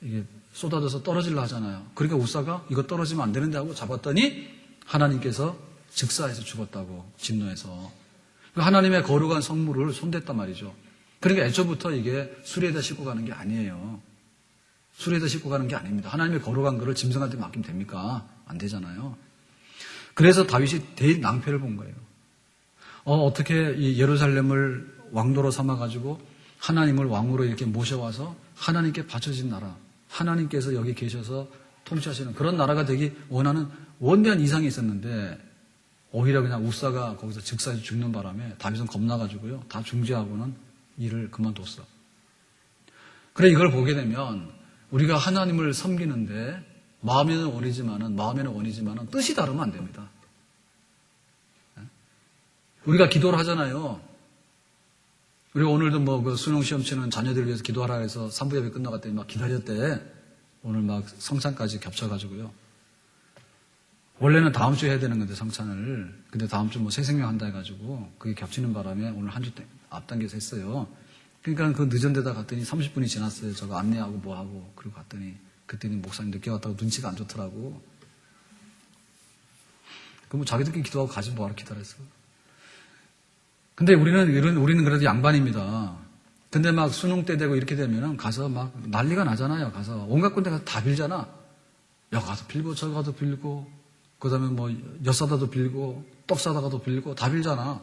이게 쏟아져서 떨어질라 하잖아요. 그러니까 우사가 이거 떨어지면 안 되는데 하고 잡았더니 하나님께서 즉사해서 죽었다고, 진노해서. 그러니까 하나님의 거룩한 성물을 손댔단 말이죠. 그러니까 애초부터 이게 수레에다 싣고 가는 게 아니에요. 수레에다 싣고 가는 게 아닙니다. 하나님의 거룩한 것을 짐승한테 맡기면 됩니까? 안 되잖아요. 그래서 다윗이 대낭패를 본 거예요. 어떻게 이 예루살렘을 왕도로 삼아가지고 하나님을 왕으로 이렇게 모셔와서 하나님께 바쳐진 나라, 하나님께서 여기 계셔서 통치하시는 그런 나라가 되기 원하는 원대한 이상이 있었는데 오히려 그냥 우사가 거기서 즉사해서 죽는 바람에 다윗은 겁나가지고요. 다 중지하고는 일을 그만뒀어. 그래 이걸 보게 되면 우리가 하나님을 섬기는데 마음에는 원이지만은 뜻이 다르면 안 됩니다. 우리가 기도를 하잖아요. 우리가 오늘도 뭐 그 수능 시험 치는 자녀들을 위해서 기도하라 해서 3부 예배 끝나갔더니 막 기다렸대. 오늘 막 성찬까지 겹쳐가지고요. 원래는 다음 주에 해야 되는 건데 성찬을. 근데 다음 주 뭐 새생명 한다 해가지고 그게 겹치는 바람에 오늘 한 주 앞당겨서 했어요. 그러니까 그 늦은 데다 갔더니 30분이 지났어요. 저거 안내하고 뭐하고. 그리고 갔더니 그때는 목사님 늦게 왔다고 눈치가 안 좋더라고. 그럼 뭐 자기들끼리 기도하고 가지 뭐하러 기다렸어. 근데 우리는 그래도 양반입니다. 근데 막 수능 때 되고 이렇게 되면은 가서 막 난리가 나잖아요. 가서 온갖 군데 가서 다 빌잖아. 여기 가서 빌고 저기 가서 빌고 그 다음에 뭐 엿사다도 빌고 떡 사다가도 빌고 다 빌잖아.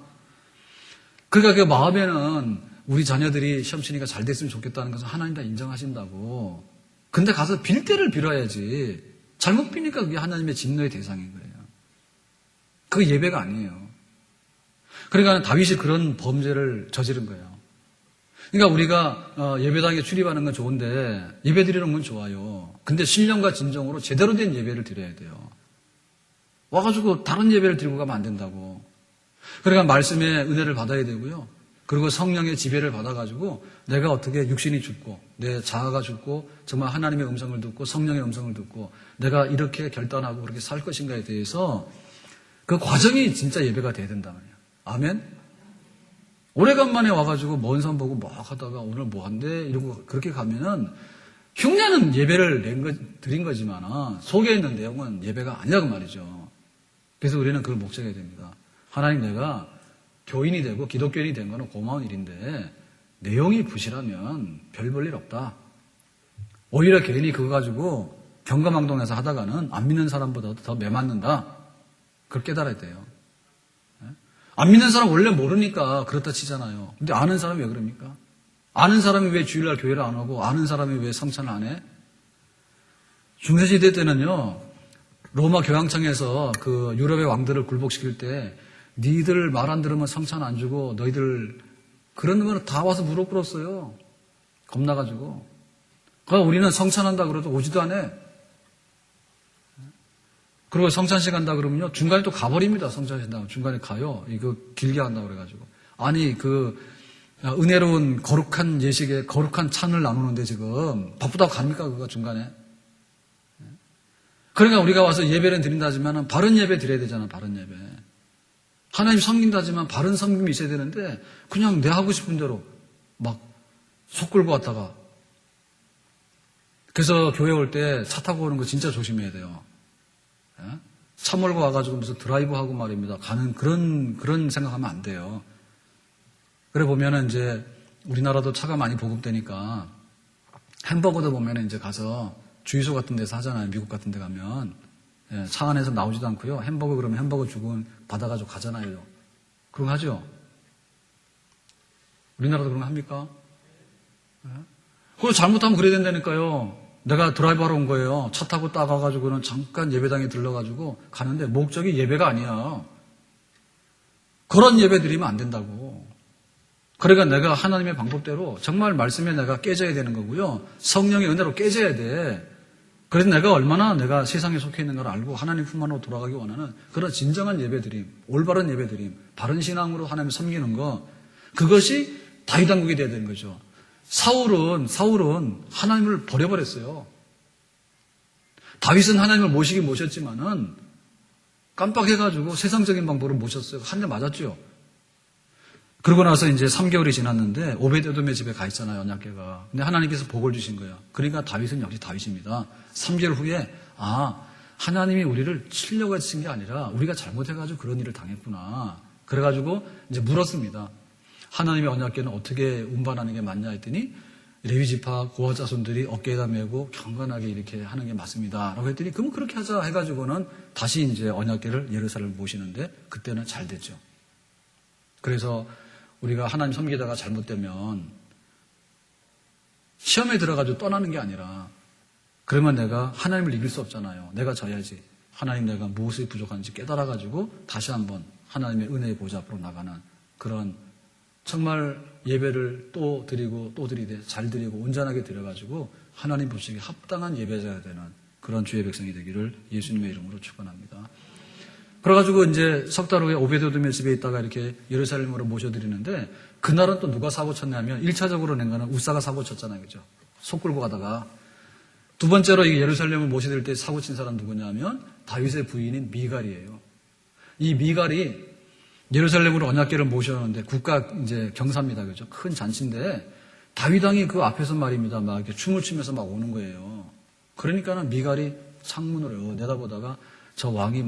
그러니까 그 마음에는 우리 자녀들이 시험 치니까 잘 됐으면 좋겠다는 것은 하나님 다 인정하신다고. 근데 가서 빌 때를 빌어야지. 잘못 비니까 그게 하나님의 진노의 대상인 거예요. 그게 예배가 아니에요. 그러니까 다윗이 그런 범죄를 저지른 거예요. 그러니까 우리가 예배당에 출입하는 건 좋은데 예배 드리는 건 좋아요. 근데 신령과 진정으로 제대로 된 예배를 드려야 돼요. 와가지고 다른 예배를 드리고 가면 안 된다고. 그러니까 말씀의 은혜를 받아야 되고요. 그리고 성령의 지배를 받아가지고 내가 어떻게 육신이 죽고 내 자아가 죽고 정말 하나님의 음성을 듣고 성령의 음성을 듣고 내가 이렇게 결단하고 그렇게 살 것인가에 대해서 그 과정이 진짜 예배가 돼야 된단 말이에요. 아멘? 오래간만에 와가지고 먼 산 보고 막 하다가 오늘 뭐 한대? 이러고 그렇게 가면은 흉내는 예배를 드린 거지만 속에 있는 내용은 예배가 아니라고 말이죠. 그래서 우리는 그걸 목적해야 됩니다. 하나님 내가 교인이 되고 기독교인이 된 거는 고마운 일인데 내용이 부실하면 별 볼 일 없다. 오히려 괜히 그거 가지고 경감망동에서 하다가는 안 믿는 사람보다도 더 매맞는다. 그걸 깨달아야 돼요. 안 믿는 사람 원래 모르니까 그렇다 치잖아요. 근데 아는 사람이 왜 그럽니까? 아는 사람이 왜 주일날 교회를 안 하고 아는 사람이 왜 성찬을 안 해? 중세시대 때는요. 로마 교황청에서 그 유럽의 왕들을 굴복시킬 때 니들 말 안 들으면 성찬 안 주고 너희들 그런 거는 다 와서 무릎 꿇었어요. 겁나가지고. 그러니까 우리는 성찬한다 그래도 오지도 않아. 그리고 성찬식 한다 그러면요. 중간에 또 가버립니다. 성찬식 한다고. 중간에 가요. 이거 길게 한다고 그래가지고. 아니 그 은혜로운 거룩한 예식에 거룩한 찬을 나누는데 지금 바쁘다고 갑니까 그거 중간에. 그러니까 우리가 와서 예배는 드린다지만 바른 예배 드려야 되잖아. 바른 예배. 하나님 섬긴다지만 바른 섬김이 있어야 되는데 그냥 내 하고 싶은 대로 막 속 끌고 왔다가 그래서 교회 올 때 차 타고 오는 거 진짜 조심해야 돼요. 차 몰고 와가지고 무슨 드라이브하고 말입니다. 가는 그런 생각하면 안 돼요. 그래 보면은 이제 우리나라도 차가 많이 보급되니까 햄버거도 보면은 이제 가서 주유소 같은 데서 하잖아요. 미국 같은 데 가면. 예, 차 안에서 나오지도 않고요. 햄버거 그러면 햄버거 주고 받아가지고 가잖아요. 그런 거 하죠? 우리나라도 그런 거 합니까? 예? 그거 잘못하면 그래야 된다니까요. 내가 드라이브 하러 온 거예요. 차 타고 따가가지고는 잠깐 예배당에 들러가지고 가는데 목적이 예배가 아니야. 그런 예배 드리면 안 된다고. 그러니까 내가 하나님의 방법대로 정말 말씀에 내가 깨져야 되는 거고요. 성령의 은혜로 깨져야 돼. 그래서 내가 얼마나 내가 세상에 속해 있는 걸 알고 하나님 품만으로 돌아가기 원하는 그런 진정한 예배드림, 올바른 예배드림, 바른 신앙으로 하나님을 섬기는 거, 그것이 다윗 왕국이 돼야 되는 거죠. 사울은 하나님을 버려버렸어요. 다윗은 하나님을 모시긴 모셨지만은 깜빡해가지고 세상적인 방법으로 모셨어요. 한 대 맞았죠. 그러고 나서 이제 3개월이 지났는데 오베드돔의 집에 가 있잖아요. 언약궤가. 근데 하나님께서 복을 주신 거예요. 그러니까 다윗은 역시 다윗입니다. 3개월 후에 하나님이 우리를 치려고 하신 게 아니라 우리가 잘못해가지고 그런 일을 당했구나. 그래가지고 이제 물었습니다. 하나님의 언약궤는 어떻게 운반하는 게 맞냐 했더니 레위지파 고아 자손들이 어깨에다 메고 경건하게 이렇게 하는 게 맞습니다. 라고 했더니 그럼 그렇게 하자 해가지고는 다시 이제 언약궤를 예루살렘을 모시는데 그때는 잘 됐죠. 그래서 우리가 하나님 섬기다가 잘못되면 시험에 들어가지고 떠나는 게 아니라 그러면 내가 하나님을 이길 수 없잖아요. 내가 져야지. 하나님 내가 무엇이 부족한지 깨달아가지고 다시 한번 하나님의 은혜의 보좌 앞으로 나가는 그런 정말 예배를 또 드리고 또 드리되 잘 드리고 온전하게 드려가지고 하나님 보시기에 합당한 예배자가 되는 그런 주의 백성이 되기를 예수님의 이름으로 축원합니다. 그래가지고 이제 석 달 후에 오베드돔의 집에 있다가 이렇게 예루살렘으로 모셔드리는데 그날은 또 누가 사고 쳤냐면 1차적으로 낸 거는 우사가 사고 쳤잖아요. 그죠? 속 끌고 가다가 두 번째로 이 예루살렘을 모셔드릴 때 사고 친 사람 누구냐면 다윗의 부인인 미갈이에요. 이 미갈이 예루살렘으로 언약궤를 모셔오는데 국가 이제 경사입니다. 그죠? 큰 잔치인데 다윗 왕이 그 앞에서 말입니다. 막 이렇게 춤을 추면서 막 오는 거예요. 그러니까는 미갈이 창문으로 내다보다가 저 왕이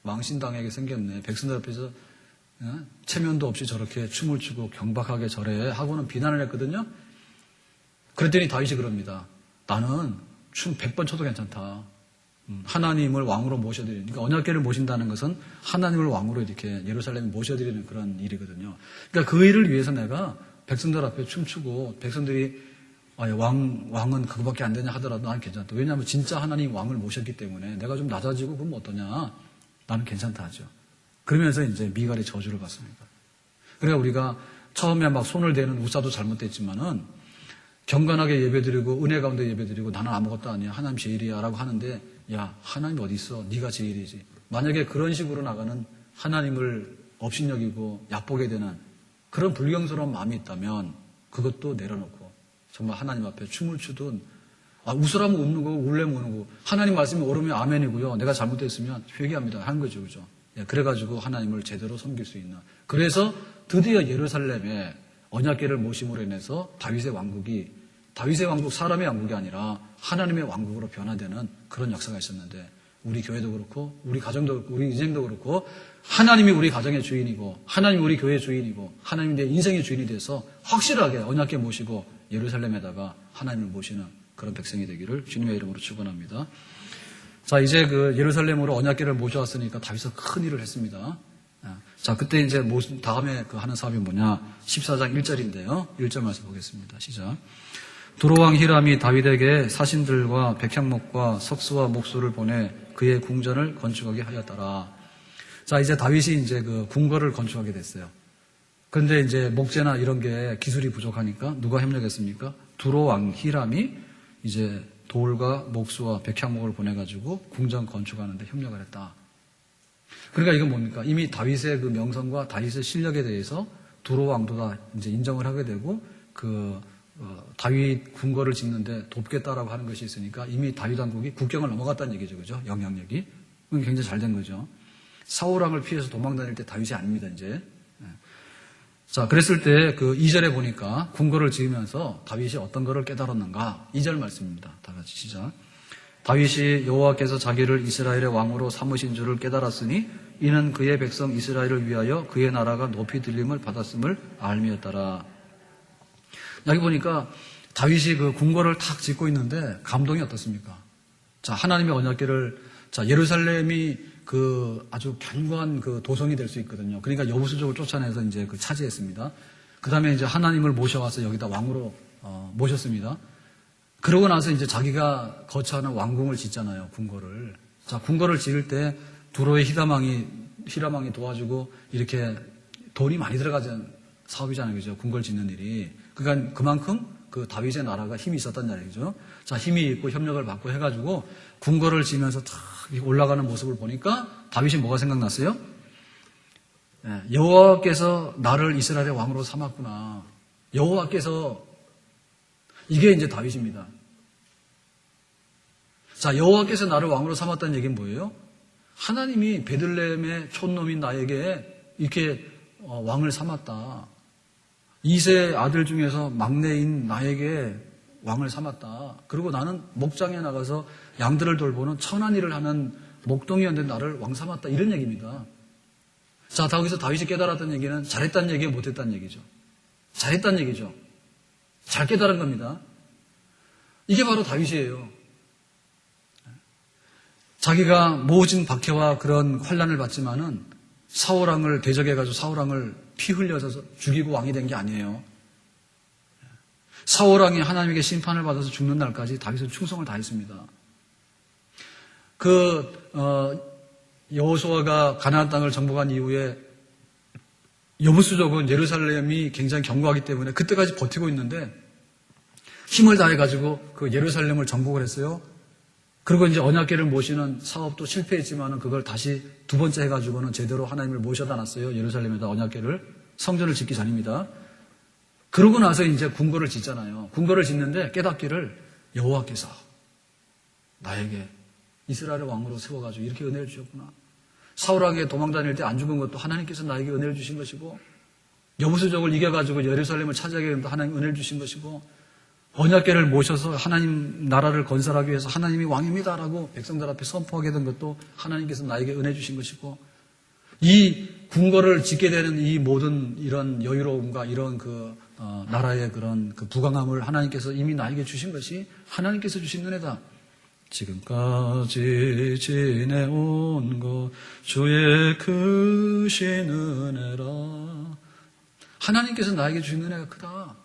망신당하게 생겼네. 백성들 앞에서 체면도 없이 저렇게 춤을 추고 경박하게 저래 하고는 비난을 했거든요. 그랬더니 다윗이 그럽니다. 나는 춤 100번 춰도 괜찮다. 하나님을 왕으로 모셔드리는, 그러니까 언약궤를 모신다는 것은 하나님을 왕으로 이렇게 예루살렘에 모셔드리는 그런 일이거든요. 그러니까 그 일을 위해서 내가 백성들 앞에 춤추고 백성들이 왕은 그거밖에 안 되냐 하더라도 나는 괜찮다. 왜냐하면 진짜 하나님 왕을 모셨기 때문에 내가 좀 낮아지고 그러면 어떠냐. 나는 괜찮다 하죠. 그러면서 이제 미갈의 저주를 받습니다. 그러니까 우리가 처음에 막 손을 대는 우사도 잘못됐지만은 경건하게 예배드리고 은혜 가운데 예배드리고 나는 아무것도 아니야. 하나님 제일이야 라고 하는데 야 하나님 어디 있어? 네가 제일이지. 만약에 그런 식으로 나가는 하나님을 업신여기고 얕보게 되는 그런 불경스러운 마음이 있다면 그것도 내려놓고 정말 하나님 앞에 춤을 추든 웃으라면 웃는 거고 울려면 우는 거고 하나님 말씀이 옳으면 아멘이고요. 내가 잘못했으면 회개합니다 하는 거죠. 그죠? 그래가지고 하나님을 제대로 섬길 수 있는. 그래서 드디어 예루살렘에 언약궤를 모심으로 인해서 다윗의 왕국 사람의 왕국이 아니라 하나님의 왕국으로 변화되는 그런 역사가 있었는데 우리 교회도 그렇고 우리 가정도 그렇고 우리 인생도 그렇고 하나님이 우리 가정의 주인이고 하나님이 우리 교회의 주인이고 하나님이 내 인생의 주인이 돼서 확실하게 언약궤 모시고 예루살렘에다가 하나님을 모시는 그런 백성이 되기를 주님의 이름으로 축원합니다. 자, 이제 그 예루살렘으로 언약궤를 모셔왔으니까 다윗은 큰 일을 했습니다. 자, 그때 이제 다음에 그 하는 사업이 뭐냐? 14장 1절인데요. 1절 말씀 보겠습니다. 시작. 두로왕 히람이 다윗에게 사신들과 백향목과 석수와 목수를 보내 그의 궁전을 건축하게 하였더라. 자, 이제 다윗이 이제 그 궁궐을 건축하게 됐어요. 그런데 이제 목재나 이런 게 기술이 부족하니까 누가 협력했습니까? 두로왕 히람이 이제 돌과 목수와 백향목을 보내가지고 궁전 건축하는데 협력을 했다. 그러니까 이건 뭡니까? 이미 다윗의 그 명성과 다윗의 실력에 대해서 두로 왕도 다 이제 인정을 하게 되고 다윗 궁궐을 짓는데 돕겠다라고 하는 것이 있으니까 이미 다윗 왕국이 국경을 넘어갔다는 얘기죠, 그죠? 영향력이 굉장히 잘 된 거죠. 사울 왕을 피해서 도망다닐 때 다윗이 아닙니다, 이제. 자, 그랬을 때 그 2절에 보니까 궁궐을 지으면서 다윗이 어떤 거를 깨달았는가? 2절 말씀입니다. 다 같이 시작. 다윗이 여호와께서 자기를 이스라엘의 왕으로 삼으신 줄을 깨달았으니 이는 그의 백성 이스라엘을 위하여 그의 나라가 높이 들림을 받았음을 알미였더라. 여기 보니까 다윗이 그 궁궐을 탁 짓고 있는데 감동이 어떻습니까? 자, 하나님의 언약궤를, 자, 예루살렘이 그 아주 견고한 그 도성이 될 수 있거든요. 그러니까 여부수족을 쫓아내서 이제 그 차지했습니다. 그 다음에 이제 하나님을 모셔와서 여기다 왕으로 모셨습니다. 그러고 나서 이제 자기가 거처하는 왕궁을 짓잖아요, 궁궐을. 자, 궁궐을 지을 때 두로의 히라망이 도와주고 이렇게 돈이 많이 들어가는 사업이잖아요, 그죠? 궁궐 짓는 일이. 그러니까 그만큼 그 다윗의 나라가 힘이 있었단 말이죠. 자, 힘이 있고 협력을 받고 해가지고 궁궐을 지면서 탁 올라가는 모습을 보니까 다윗이 뭐가 생각났어요? 여호와께서 나를 이스라엘의 왕으로 삼았구나. 여호와께서, 이게 이제 다윗입니다. 자, 여호와께서 나를 왕으로 삼았다는 얘기는 뭐예요? 하나님이 베들레헴의 촌놈인 나에게 이렇게 왕을 삼았다. 2세 아들 중에서 막내인 나에게 왕을 삼았다. 그리고 나는 목장에 나가서 양들을 돌보는 천한 일을 하는 목동이었는데 나를 왕 삼았다. 이런 얘기입니다. 자, 거기서 다윗이 깨달았던 얘기는 잘했다는 얘기예요, 못했다는 얘기죠. 잘했다는 얘기죠. 잘 깨달은 겁니다. 이게 바로 다윗이에요. 자기가 모진 박해와 그런 환난을 받지만은 사울왕을 대적해가지고 사울왕을 피 흘려서 죽이고 왕이 된 게 아니에요. 사울왕이 하나님에게 심판을 받아서 죽는 날까지 다윗은 충성을 다했습니다. 여호수아가 가나안 땅을 정복한 이후에 여부수족은 예루살렘이 굉장히 견고하기 때문에 그때까지 버티고 있는데 힘을 다해가지고 그 예루살렘을 정복을 했어요. 그리고 이제 언약궤를 모시는 사업도 실패했지만은 그걸 다시 두 번째 해가지고는 제대로 하나님을 모셔다 놨어요. 예루살렘에다 언약궤를. 성전을 짓기 전입니다. 그러고 나서 이제 궁궐을 짓잖아요. 궁궐을 짓는데 깨닫기를 여호와께서 나에게 이스라엘의 왕으로 세워가지고 이렇게 은혜를 주셨구나. 사울왕에 도망 다닐 때 안 죽은 것도 하나님께서 나에게 은혜를 주신 것이고, 여부수족을 이겨가지고 예루살렘을 차지하게 된다 하나님 은혜를 주신 것이고, 언약궤를 모셔서 하나님 나라를 건설하기 위해서 하나님이 왕입니다라고 백성들 앞에 선포하게 된 것도 하나님께서 나에게 은혜 주신 것이고, 이 궁궐을 짓게 되는 이 모든 이런 여유로움과 이런 나라의 그런 부강함을 하나님께서 이미 나에게 주신 것이 하나님께서 주신 은혜다. 지금까지 지내온 것 주의 크신 은혜라. 하나님께서 나에게 주신 은혜가 크다.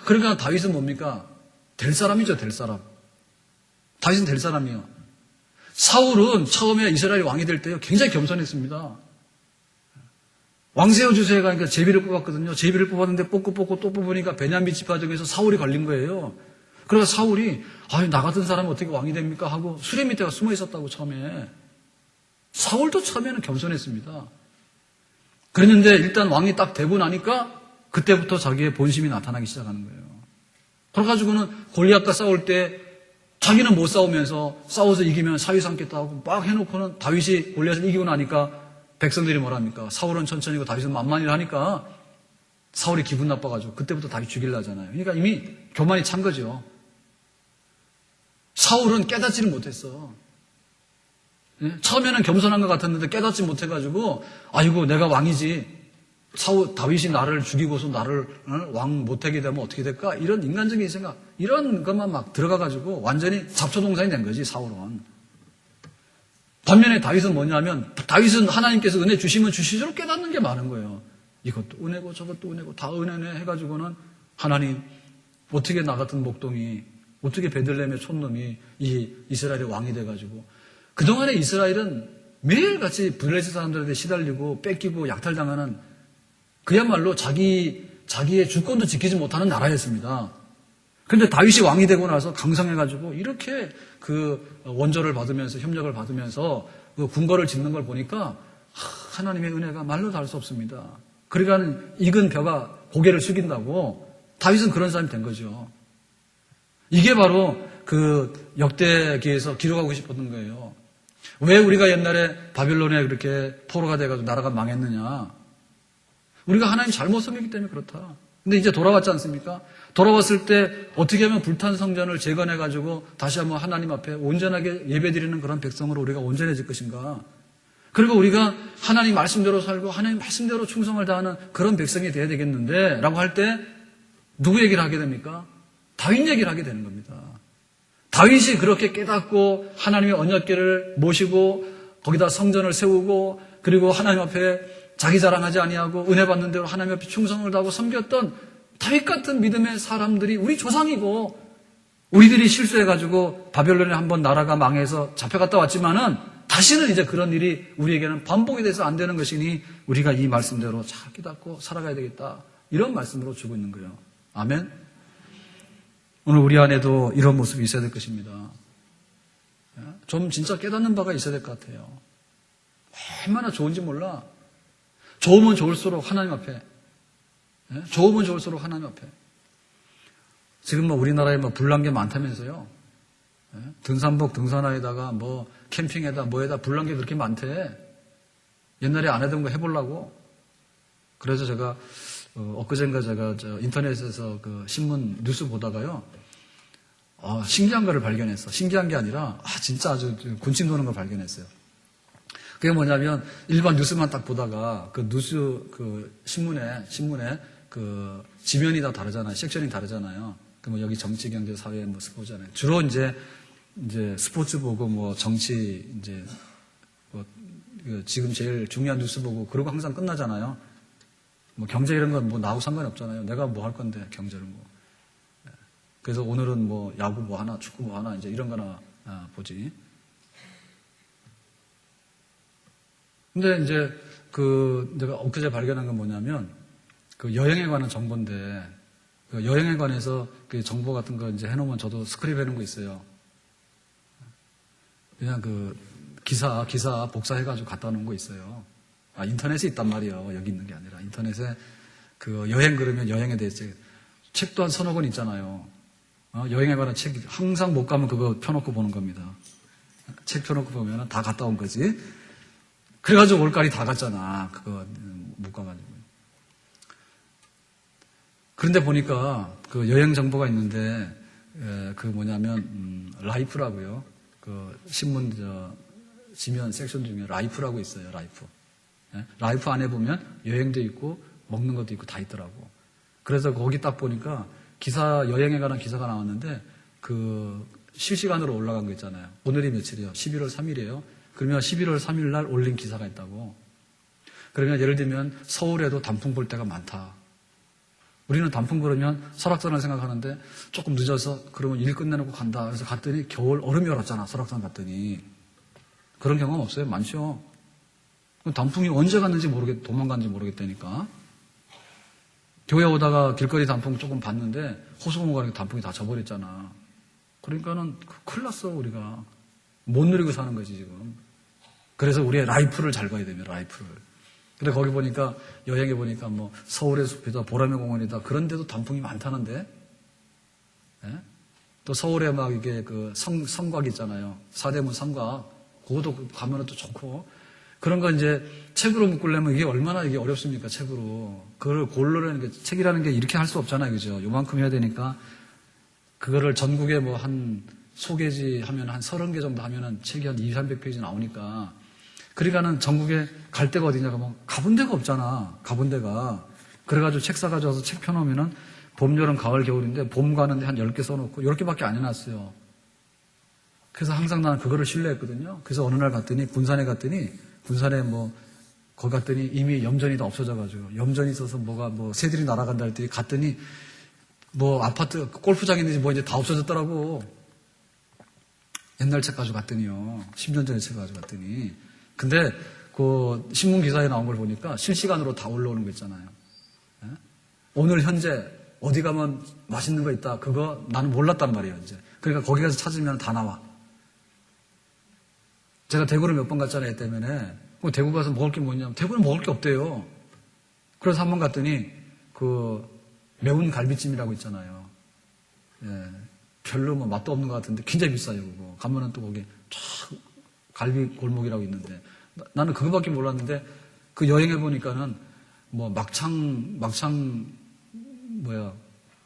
그러니까 다윗은 뭡니까? 될 사람이죠, 될 사람. 다윗은 될 사람이요. 사울은 처음에 이스라엘 왕이 될 때요, 굉장히 겸손했습니다. 왕 세워주세요 하니까 제비를 뽑았거든요. 제비를 뽑았는데 뽑고 또 뽑으니까 베냐민 지파 중에서 사울이 걸린 거예요. 그래서 사울이 나 같은 사람이 어떻게 왕이 됩니까? 하고 수레 밑에가 숨어 있었다고 처음에. 사울도 처음에는 겸손했습니다. 그랬는데 일단 왕이 딱 되고 나니까 그때부터 자기의 본심이 나타나기 시작하는 거예요. 그래가지고는 골리앗과 싸울 때 자기는 못 싸우면서 싸워서 이기면 사위 삼겠다 하고 막 해놓고는 다윗이 골리앗을 이기고 나니까 백성들이 뭐랍니까? 사울은 천천히고 다윗은 만만히를 하니까 사울이 기분 나빠가지고 그때부터 다윗 죽이려 하잖아요. 그러니까 이미 교만이 찬 거죠. 사울은 깨닫지를 못했어. 처음에는 겸손한 것 같았는데 깨닫지 못해가지고 아이고 내가 왕이지. 다윗이 나를 죽이고서 나를 왕 못하게 되면 어떻게 될까? 이런 인간적인 생각, 이런 것만 막 들어가가지고 완전히 잡초동산이 된 거지, 사울은. 반면에 다윗은 뭐냐면, 다윗은 하나님께서 은혜 주시면 주시도록 깨닫는 게 많은 거예요. 이것도 은혜고 저것도 은혜고 다 은혜네 해가지고는 하나님, 어떻게 나 같은 목동이, 어떻게 베들레헴의 촌놈이 이 이스라엘의 왕이 돼가지고, 그동안에 이스라엘은 매일같이 블레셋 사람들한테 시달리고 뺏기고 약탈당하는 그야말로 자기의 주권도 지키지 못하는 나라였습니다. 그런데 다윗이 왕이 되고 나서 강성해가지고 이렇게 원조를 받으면서 협력을 받으면서 궁궐을 짓는 걸 보니까 하나님의 은혜가 말로 다 할 수 없습니다. 그러니까 익은 벼가 고개를 숙인다고 다윗은 그런 사람이 된 거죠. 이게 바로 역대기에서 기록하고 싶었던 거예요. 왜 우리가 옛날에 바빌론에 그렇게 포로가 돼가지고 나라가 망했느냐? 우리가 하나님 잘못 섬기기 때문에 그렇다. 근데 이제 돌아왔지 않습니까? 돌아왔을 때 어떻게 하면 불탄 성전을 재건해가지고 다시 한번 하나님 앞에 온전하게 예배드리는 그런 백성으로 우리가 온전해질 것인가? 그리고 우리가 하나님 말씀대로 살고 하나님 말씀대로 충성을 다하는 그런 백성이 되어야 되겠는데 라고 할 때 누구 얘기를 하게 됩니까? 다윗 얘기를 하게 되는 겁니다. 다윗이 그렇게 깨닫고 하나님의 언약궤를 모시고 거기다 성전을 세우고 그리고 하나님 앞에 자기 자랑하지 아니하고 은혜 받는 대로 하나님 앞에 충성을 다하고 섬겼던 다윗 같은 믿음의 사람들이 우리 조상이고 우리들이 실수해가지고 바벨론에 한번 나라가 망해서 잡혀갔다 왔지만은 다시는 이제 그런 일이 우리에게는 반복이 돼서 안 되는 것이니 우리가 이 말씀대로 잘 깨닫고 살아가야 되겠다. 이런 말씀으로 주고 있는 거예요. 아멘. 오늘 우리 안에도 이런 모습이 있어야 될 것입니다. 좀 진짜 깨닫는 바가 있어야 될 것 같아요. 얼마나 좋은지 몰라. 좋으면 좋을수록 하나님 앞에. 좋으면 좋을수록 하나님 앞에. 지금 뭐 우리나라에 뭐 불난 게 많다면서요. 등산복 등산화에다가 뭐 캠핑에다 뭐에다 불난 게 그렇게 많대. 옛날에 안 하던 거 해보려고. 그래서 제가 엊그젠가 제가 인터넷에서 그 신문 뉴스 보다가요. 신기한 거를 발견했어. 신기한 게 아니라 진짜 아주 군침 도는 걸 발견했어요. 그게 뭐냐면 일반 뉴스만 딱 보다가 그 뉴스 그 신문에 그 지면이 다 다르잖아요. 섹션이 다르잖아요. 그 뭐 여기 정치, 경제, 사회 뭐 스포츠잖아요. 주로 이제 스포츠 보고 뭐 정치 이제 뭐 지금 제일 중요한 뉴스 보고 그러고 항상 끝나잖아요. 뭐 경제 이런 건 뭐 나하고 상관이 없잖아요. 내가 뭐 할 건데 경제를 뭐. 그래서 오늘은 뭐 야구 뭐 하나, 축구 뭐 하나 이제 이런 거나 보지. 근데 이제 내가 엊그제 발견한 건 뭐냐면 그 여행에 관한 정보인데 그 여행에 관해서 그 정보 같은 거 이제 해놓으면 저도 스크립 해놓은 거 있어요. 그냥 그 기사 복사해가지고 갖다 놓은 거 있어요. 인터넷에 있단 말이에요. 여기 있는 게 아니라 인터넷에 그 여행 그러면 여행에 대해서 책도 한 서너 권 있잖아요. 여행에 관한 책 항상 못 가면 그거 펴놓고 보는 겁니다. 책 펴놓고 보면 다 갔다 온 거지. 그래가지고 올까리 다 갔잖아. 그거 못 가가지고. 그런데 보니까 그 여행 정보가 있는데 그 뭐냐면 라이프라고요. 그 신문 지면 섹션 중에 라이프라고 있어요. 라이프. 라이프 안에 보면 여행도 있고 먹는 것도 있고 다 있더라고. 그래서 거기 딱 보니까 여행에 관한 기사가 나왔는데 그 실시간으로 올라간 거 있잖아요. 오늘이 며칠이에요? 11월 3일이에요. 그러면 11월 3일 날 올린 기사가 있다고. 그러면 예를 들면 서울에도 단풍 볼 때가 많다. 우리는 단풍 그러면 설악산을 생각하는데 조금 늦어서 그러면 일 끝내놓고 간다. 그래서 갔더니 겨울 얼음이 얼었잖아. 설악산 갔더니. 그런 경험 없어요? 많죠. 단풍이 언제 갔는지 도망갔는지 모르겠다니까. 교회 오다가 길거리 단풍 조금 봤는데 호수공원 가니까 단풍이 다 져버렸잖아. 그러니까는 큰일 났어, 우리가. 못 누리고 사는 거지, 지금. 그래서 우리의 라이프를 잘 봐야 됩니다, 라이프를. 근데 거기 보니까, 여행에 보니까 뭐, 서울의 숲이다, 보라매 공원이다, 그런데도 단풍이 많다는데? 예? 또 서울에 막 이게 그 성곽 있잖아요. 사대문 성곽. 그것도 가면은 또 좋고. 그런 거 이제 책으로 묶으려면 이게 얼마나 이게 어렵습니까, 책으로. 그걸 고르려는 게, 책이라는 게 이렇게 할 수 없잖아요, 그죠? 요만큼 해야 되니까. 그거를 전국에 뭐 소개지 하면 한 30개 정도 하면은 책이 한 200~300페이지 나오니까. 그러니까는 전국에 갈 데가 어디냐 하면 가본 데가 없잖아. 가본 데가. 그래가지고 책 사가지고 와서 책 펴놓으면은 봄, 여름, 가을, 겨울인데 봄 가는데 한 10개 써놓고 10개밖에 안 해놨어요. 그래서 항상 나는 그거를 신뢰했거든요. 그래서 어느 날 갔더니 군산에 뭐 거기 갔더니 이미 염전이 다 없어져가지고 염전이 있어서 새들이 날아간다 했더니 갔더니 뭐 아파트 골프장 있는지 뭐 이제 다 없어졌더라고. 옛날 책 가지고 갔더니요. 10년 전에 책 가지고 갔더니. 근데 그 신문 기사에 나온 걸 보니까 실시간으로 다 올라오는 거 있잖아요. 예? 오늘 현재 어디 가면 맛있는 거 있다. 그거 나는 몰랐단 말이에요, 이제. 그러니까 거기 가서 찾으면 다 나와. 제가 대구를 몇 번 갔잖아요, 때문에. 대구 가서 먹을 게 뭐냐면 대구는 먹을 게 없대요. 그래서 한 번 갔더니 그 매운 갈비찜이라고 있잖아요. 예. 별로 뭐 맛도 없는 것 같은데 굉장히 비싸요, 그거. 가면은 또 거기 쫙 갈비 골목이라고 있는데 나는 그거밖에 몰랐는데 그 여행해 보니까는 뭐 막창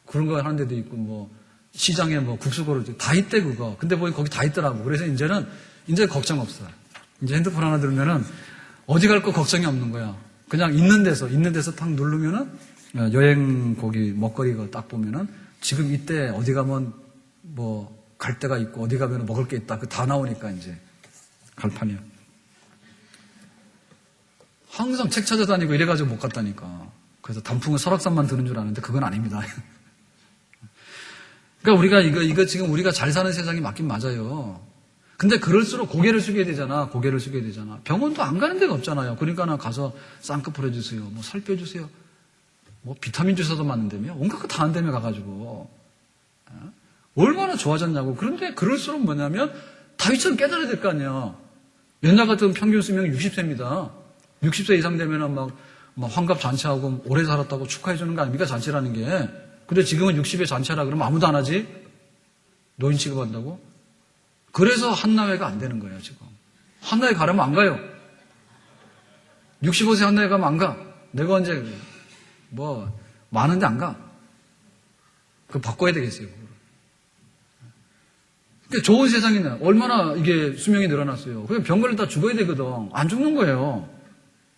그런 거 하는 데도 있고 뭐 시장에 뭐 국수고를 다 있대 그거. 근데 보니 거기 다 있더라고. 그래서 이제 걱정 없어. 이제 핸드폰 하나 들으면은 어디 갈 거 걱정이 없는 거야. 그냥 있는 데서 탁 누르면은 여행 거기 먹거리 거 딱 보면은 지금 이때 어디 가면 뭐 갈 데가 있고 어디 가면 먹을 게 있다. 그 다 나오니까 이제 갈판이야. 항상 책 찾아다니고 이래가지고 못 갔다니까. 그래서 단풍은 설악산만 드는 줄 아는데 그건 아닙니다. 그러니까 이거 지금 우리가 잘 사는 세상이 맞긴 맞아요. 근데 그럴수록 고개를 숙여야 되잖아. 고개를 숙여야 되잖아. 병원도 안 가는 데가 없잖아요. 그러니까 나 가서 쌍꺼풀 해주세요. 뭐 살 빼주세요. 뭐 비타민 주사도 맞는다며. 온갖 거 다 한다며 가가지고. 얼마나 좋아졌냐고. 그런데 그럴수록 뭐냐면 다윗처럼 깨달아야 될 거 아니야. 옛날 같은 평균 수명이 60세입니다. 60세 이상 되면은 막 환갑 잔치하고 오래 살았다고 축하해 주는 거 아닙니까? 잔치라는 게. 근데 지금은 60에 잔치하라 그러면 아무도 안 하지? 노인 취급한다고? 그래서 한나회가 안 되는 거예요, 지금. 한나회 가려면 안 가요. 65세 한나회 가면 안 가. 내가 언제 많은데 안 가. 그거 바꿔야 되겠어요. 그러니까 좋은 세상이네. 얼마나 이게 수명이 늘어났어요. 그냥 병 걸리다 죽어야 되거든. 안 죽는 거예요.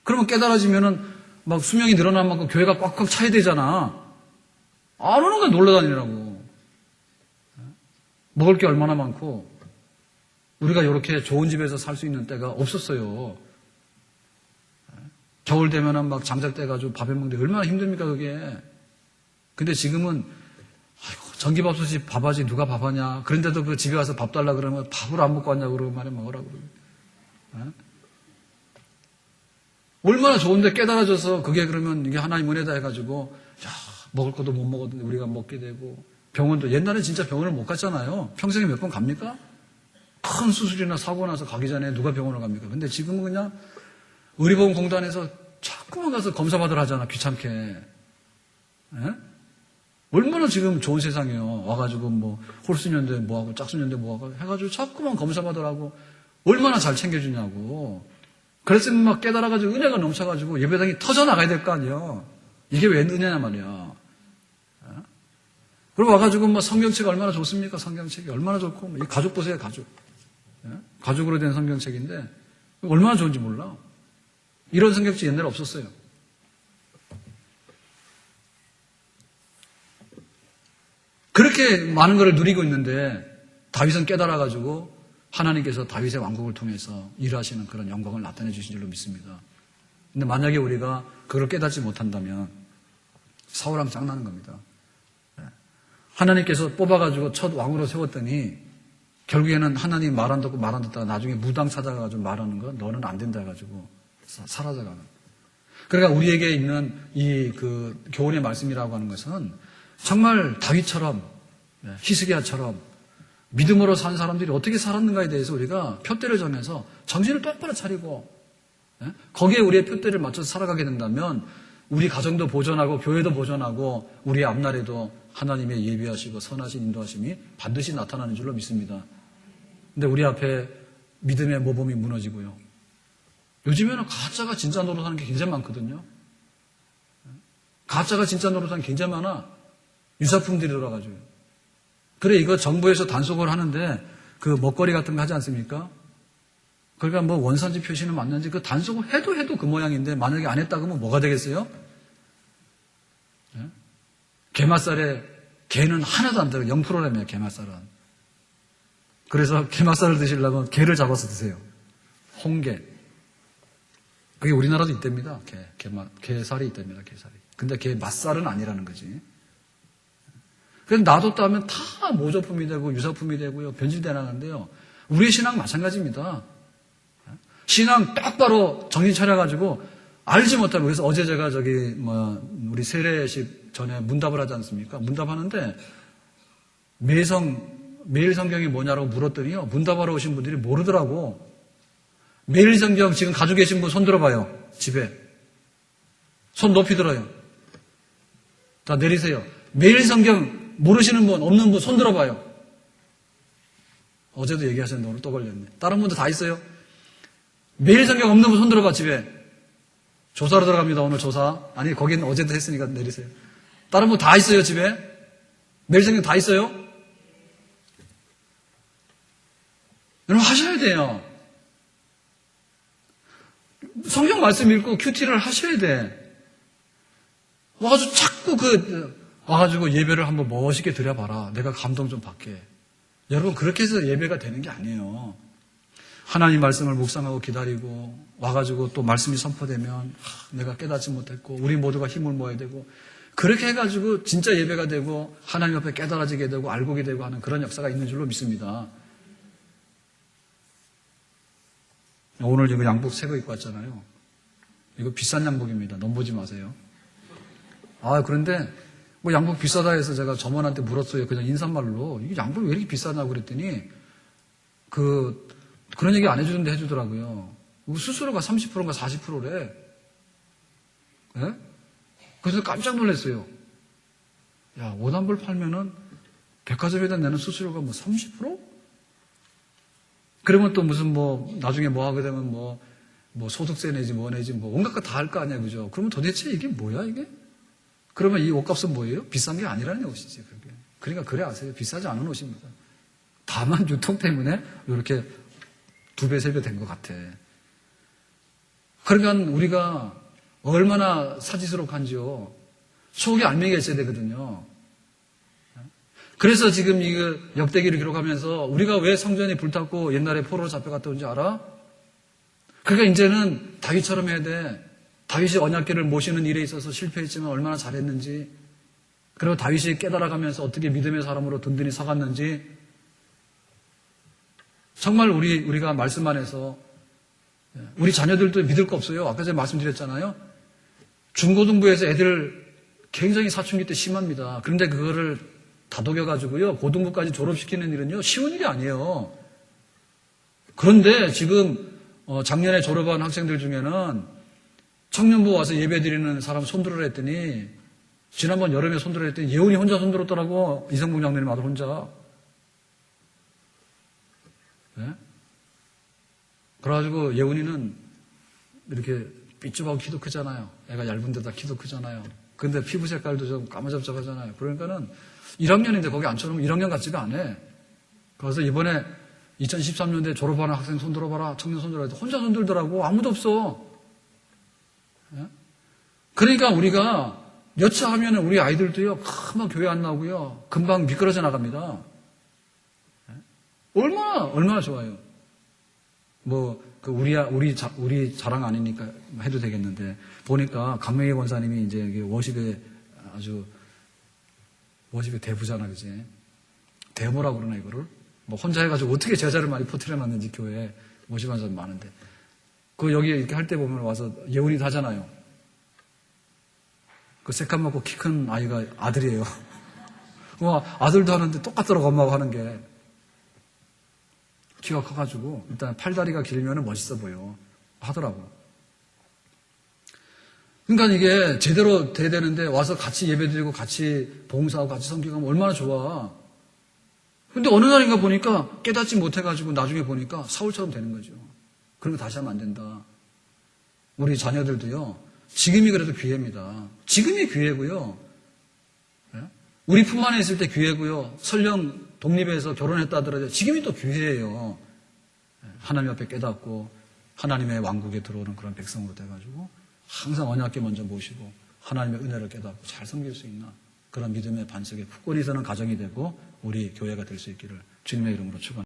그러면 깨달아지면은 막 수명이 늘어난 만큼 교회가 꽉꽉 차야 되잖아. 안 오는 건 놀러 다니라고. 먹을 게 얼마나 많고 우리가 이렇게 좋은 집에서 살 수 있는 때가 없었어요. 겨울 되면은 막 장작 떼가지고 밥해 먹는데 얼마나 힘듭니까 그게. 근데 지금은 전기밥솥이 밥하지 누가 밥하냐. 그런데도 그 집에 와서 밥 달라 그러면 밥을 안 먹고 왔냐고 그러고 말해 먹으라고 그러고. 얼마나 좋은데 깨달아져서 그게 그러면 이게 하나님 은혜다 해가지고 먹을 것도 못 먹었는데 우리가 먹게 되고 병원도 옛날에 진짜 병원을 못 갔잖아요. 평생에 몇 번 갑니까? 큰 수술이나 사고 나서 가기 전에 누가 병원을 갑니까? 근데 지금은 그냥 의료보험공단에서 자꾸만 가서 검사받으러 하잖아. 귀찮게. 에? 얼마나 지금 좋은 세상이에요. 와가지고 뭐 홀수년대 뭐하고 짝수년대 뭐하고 해가지고 자꾸만 검사받으라고 얼마나 잘 챙겨주냐고. 그랬으면 막 깨달아가지고 은혜가 넘쳐가지고 예배당이 터져나가야 될 거 아니에요. 이게 왜 은혜냐 말이야. 그리고 와가지고 뭐 성경책 얼마나 좋습니까? 성경책이 얼마나 좋고 이 가죽 보세요. 가죽. 가죽으로 된 성경책인데 얼마나 좋은지 몰라. 이런 성경책 옛날에 없었어요. 그렇게 많은 것을 누리고 있는데 다윗은 깨달아가지고 하나님께서 다윗의 왕국을 통해서 일하시는 그런 영광을 나타내 주신 줄로 믿습니다. 근데 만약에 우리가 그걸 깨닫지 못한다면 사울하면 짱나는 겁니다. 하나님께서 뽑아가지고 첫 왕으로 세웠더니 결국에는 하나님 말 안 듣고 말 안 듣다가 나중에 무당 찾아가가지고 말하는 거 너는 안 된다 해가지고 사라져가는. 그러니까 우리에게 있는 이 그 교훈의 말씀이라고 하는 것은 정말 다윗처럼 히스기야처럼 믿음으로 산 사람들이 어떻게 살았는가에 대해서 우리가 표대를 정해서 정신을 똑바로 차리고 거기에 우리의 표대를 맞춰서 살아가게 된다면 우리 가정도 보존하고 교회도 보존하고 우리의 앞날에도 하나님의 예비하시고 선하신 인도하심이 반드시 나타나는 줄로 믿습니다. 근데 우리 앞에 믿음의 모범이 무너지고요. 요즘에는 가짜가 진짜 노릇하는 게 굉장히 많거든요. 가짜가 진짜 노릇하는 게 굉장히 많아. 유사품들이 돌아가지고. 그래 이거 정부에서 단속을 하는데 그 먹거리 같은 거 하지 않습니까? 그러니까 뭐 원산지 표시는 맞는지 그 단속을 해도 그 모양인데 만약에 안 했다 그러면 뭐가 되겠어요? 게맛살에 게는 하나도 안 들어. 0%라며요, 게맛살은. 그래서 게맛살을 드시려면 게를 잡아서 드세요. 홍게. 그게 우리나라도 있답니다. 게살이 있답니다, 게살이. 근데 게 맛살은 아니라는 거지. 그래서 놔뒀다면 다 모조품이 되고 유사품이 되고요, 변질되나는데요. 우리의 신앙 마찬가지입니다. 신앙 똑바로 정신 차려가지고 알지 못하고, 그래서 어제 제가 우리 세례식 전에 문답을 하지 않습니까? 문답하는데 매일 성경이 뭐냐라고 물었더니요, 문답하러 오신 분들이 모르더라고. 매일 성경 지금 가지고 계신 분 손 들어봐요. 집에. 손 높이 들어요. 다 내리세요. 매일 성경 모르시는 분, 없는 분 손 들어봐요. 어제도 얘기하셨는데 오늘 또 걸렸네. 다른 분도 다 있어요? 매일 성경 없는 분 손 들어봐, 집에. 조사로 들어갑니다, 오늘 조사. 아니, 거기는 어제도 했으니까 내리세요. 다른 분 다 있어요, 집에? 매일 성경 다 있어요? 여러분, 하셔야 돼요. 성경 말씀 읽고 큐티를 하셔야 돼. 와가지고 자꾸 와가지고 예배를 한번 멋있게 드려봐라. 내가 감동 좀 받게. 여러분, 그렇게 해서 예배가 되는 게 아니에요. 하나님 말씀을 묵상하고 기다리고 와가지고 또 말씀이 선포되면 내가 깨닫지 못했고 우리 모두가 힘을 모아야 되고 그렇게 해가지고 진짜 예배가 되고 하나님 앞에 깨달아지게 되고 알고게 되고 하는 그런 역사가 있는 줄로 믿습니다. 오늘 이거 양복 새 거 입고 왔잖아요. 이거 비싼 양복입니다. 넘보지 마세요. 그런데 뭐 양복 비싸다 해서 제가 점원한테 물었어요. 그냥 인사말로. 이게 양복이 왜 이렇게 비싸냐고 그랬더니 그런 얘기 안 해주는데 해주더라고요. 수수료가 30%인가 40%래. 예? 그래서 깜짝 놀랐어요. 야, 옷한벌 팔면은 백화점에다 내는 수수료가 뭐 30%? 그러면 또 무슨 나중에 하게 되면 소득세 내지 내지 온갖 거 다 할 거 아니야, 그죠? 그러면 도대체 이게 뭐야, 이게? 그러면 이 옷값은 뭐예요? 비싼 게 아니라는 옷이지, 그게. 그러니까 그래 아세요. 비싸지 않은 옷입니다. 다만 유통 때문에 이렇게 2배, 3배 된 것 같아. 그러니까 우리가 얼마나 사지스럽한지요. 속이 알맹이가 있어야 되거든요. 그래서 지금 이거 역대기를 기록하면서 우리가 왜 성전이 불탔고 옛날에 포로로 잡혀갔다 온지 알아? 그러니까 이제는 다윗처럼 해야 돼. 다윗이 언약궤를 모시는 일에 있어서 실패했지만 얼마나 잘했는지, 그리고 다윗이 깨달아가면서 어떻게 믿음의 사람으로 든든히 서갔는지, 정말 우리가 말씀 안에서 우리 자녀들도 믿을 거 없어요. 아까 제가 말씀드렸잖아요. 중고등부에서 애들 굉장히 사춘기 때 심합니다. 그런데 그거를 다독여가지고요, 고등부까지 졸업시키는 일은요, 쉬운 일이 아니에요. 그런데 지금 작년에 졸업한 학생들 중에는 청년부 와서 예배 드리는 사람 손들으라 했더니, 지난번 여름에 손들으라 했더니 예훈이 혼자 손들었더라고. 이성봉 장로님 아들 혼자. 네? 그래가지고 예훈이는 이렇게 삐죽하고 키도 크잖아요. 애가 얇은 데다 키도 크잖아요. 근데 피부 색깔도 좀 까무잡잡하잖아요. 그러니까는 1학년인데 거기 앉혀놓으면 1학년 같지가 않아. 그래서 이번에 2013년도에 졸업하는 학생 손 들어봐라. 청년 손 들어봐라. 혼자 손 들더라고. 아무도 없어. 예? 그러니까 우리가 여차하면 우리 아이들도요, 금방 교회 안 나오고요, 금방 미끄러져 나갑니다. 예? 얼마나 좋아요. 우리 자랑 아니니까 해도 되겠는데, 보니까 강명희 권사님이 이제 워십의 대부잖아, 그지? 대모라고 그러나, 이거를? 혼자 해가지고 어떻게 제자를 많이 퍼뜨려놨는지 교회에 워십하는 사람 많은데. 여기 이렇게 할 때 보면 와서 예훈이도 하잖아요. 그 새까맣고 키 큰 아이가 아들이에요. 아들도 하는데 똑같더라고, 엄마가 하는 게. 키가 커가지고, 일단 팔다리가 길면 멋있어 보여. 하더라고. 그러니까 이게 제대로 돼야 되는데 와서 같이 예배드리고 같이 봉사하고 같이 섬기고 얼마나 좋아. 근데 어느 날인가 보니까 깨닫지 못해가지고 나중에 보니까 사울처럼 되는 거죠. 그런 거 다시 하면 안 된다. 우리 자녀들도요, 지금이 그래도 기회입니다. 지금이 기회고요. 우리 품 안에 있을 때 기회고요. 설령 독립해서 결혼했다 하더라도 지금이 또 기회예요. 하나님 앞에 깨닫고 하나님의 왕국에 들어오는 그런 백성으로 돼가지고 항상 언약궤 먼저 모시고 하나님의 은혜를 깨닫고 잘 섬길 수 있는 그런 믿음의 반석에 굳건히 서는 가정이 되고 우리 교회가 될 수 있기를 주님의 이름으로 축원합니다.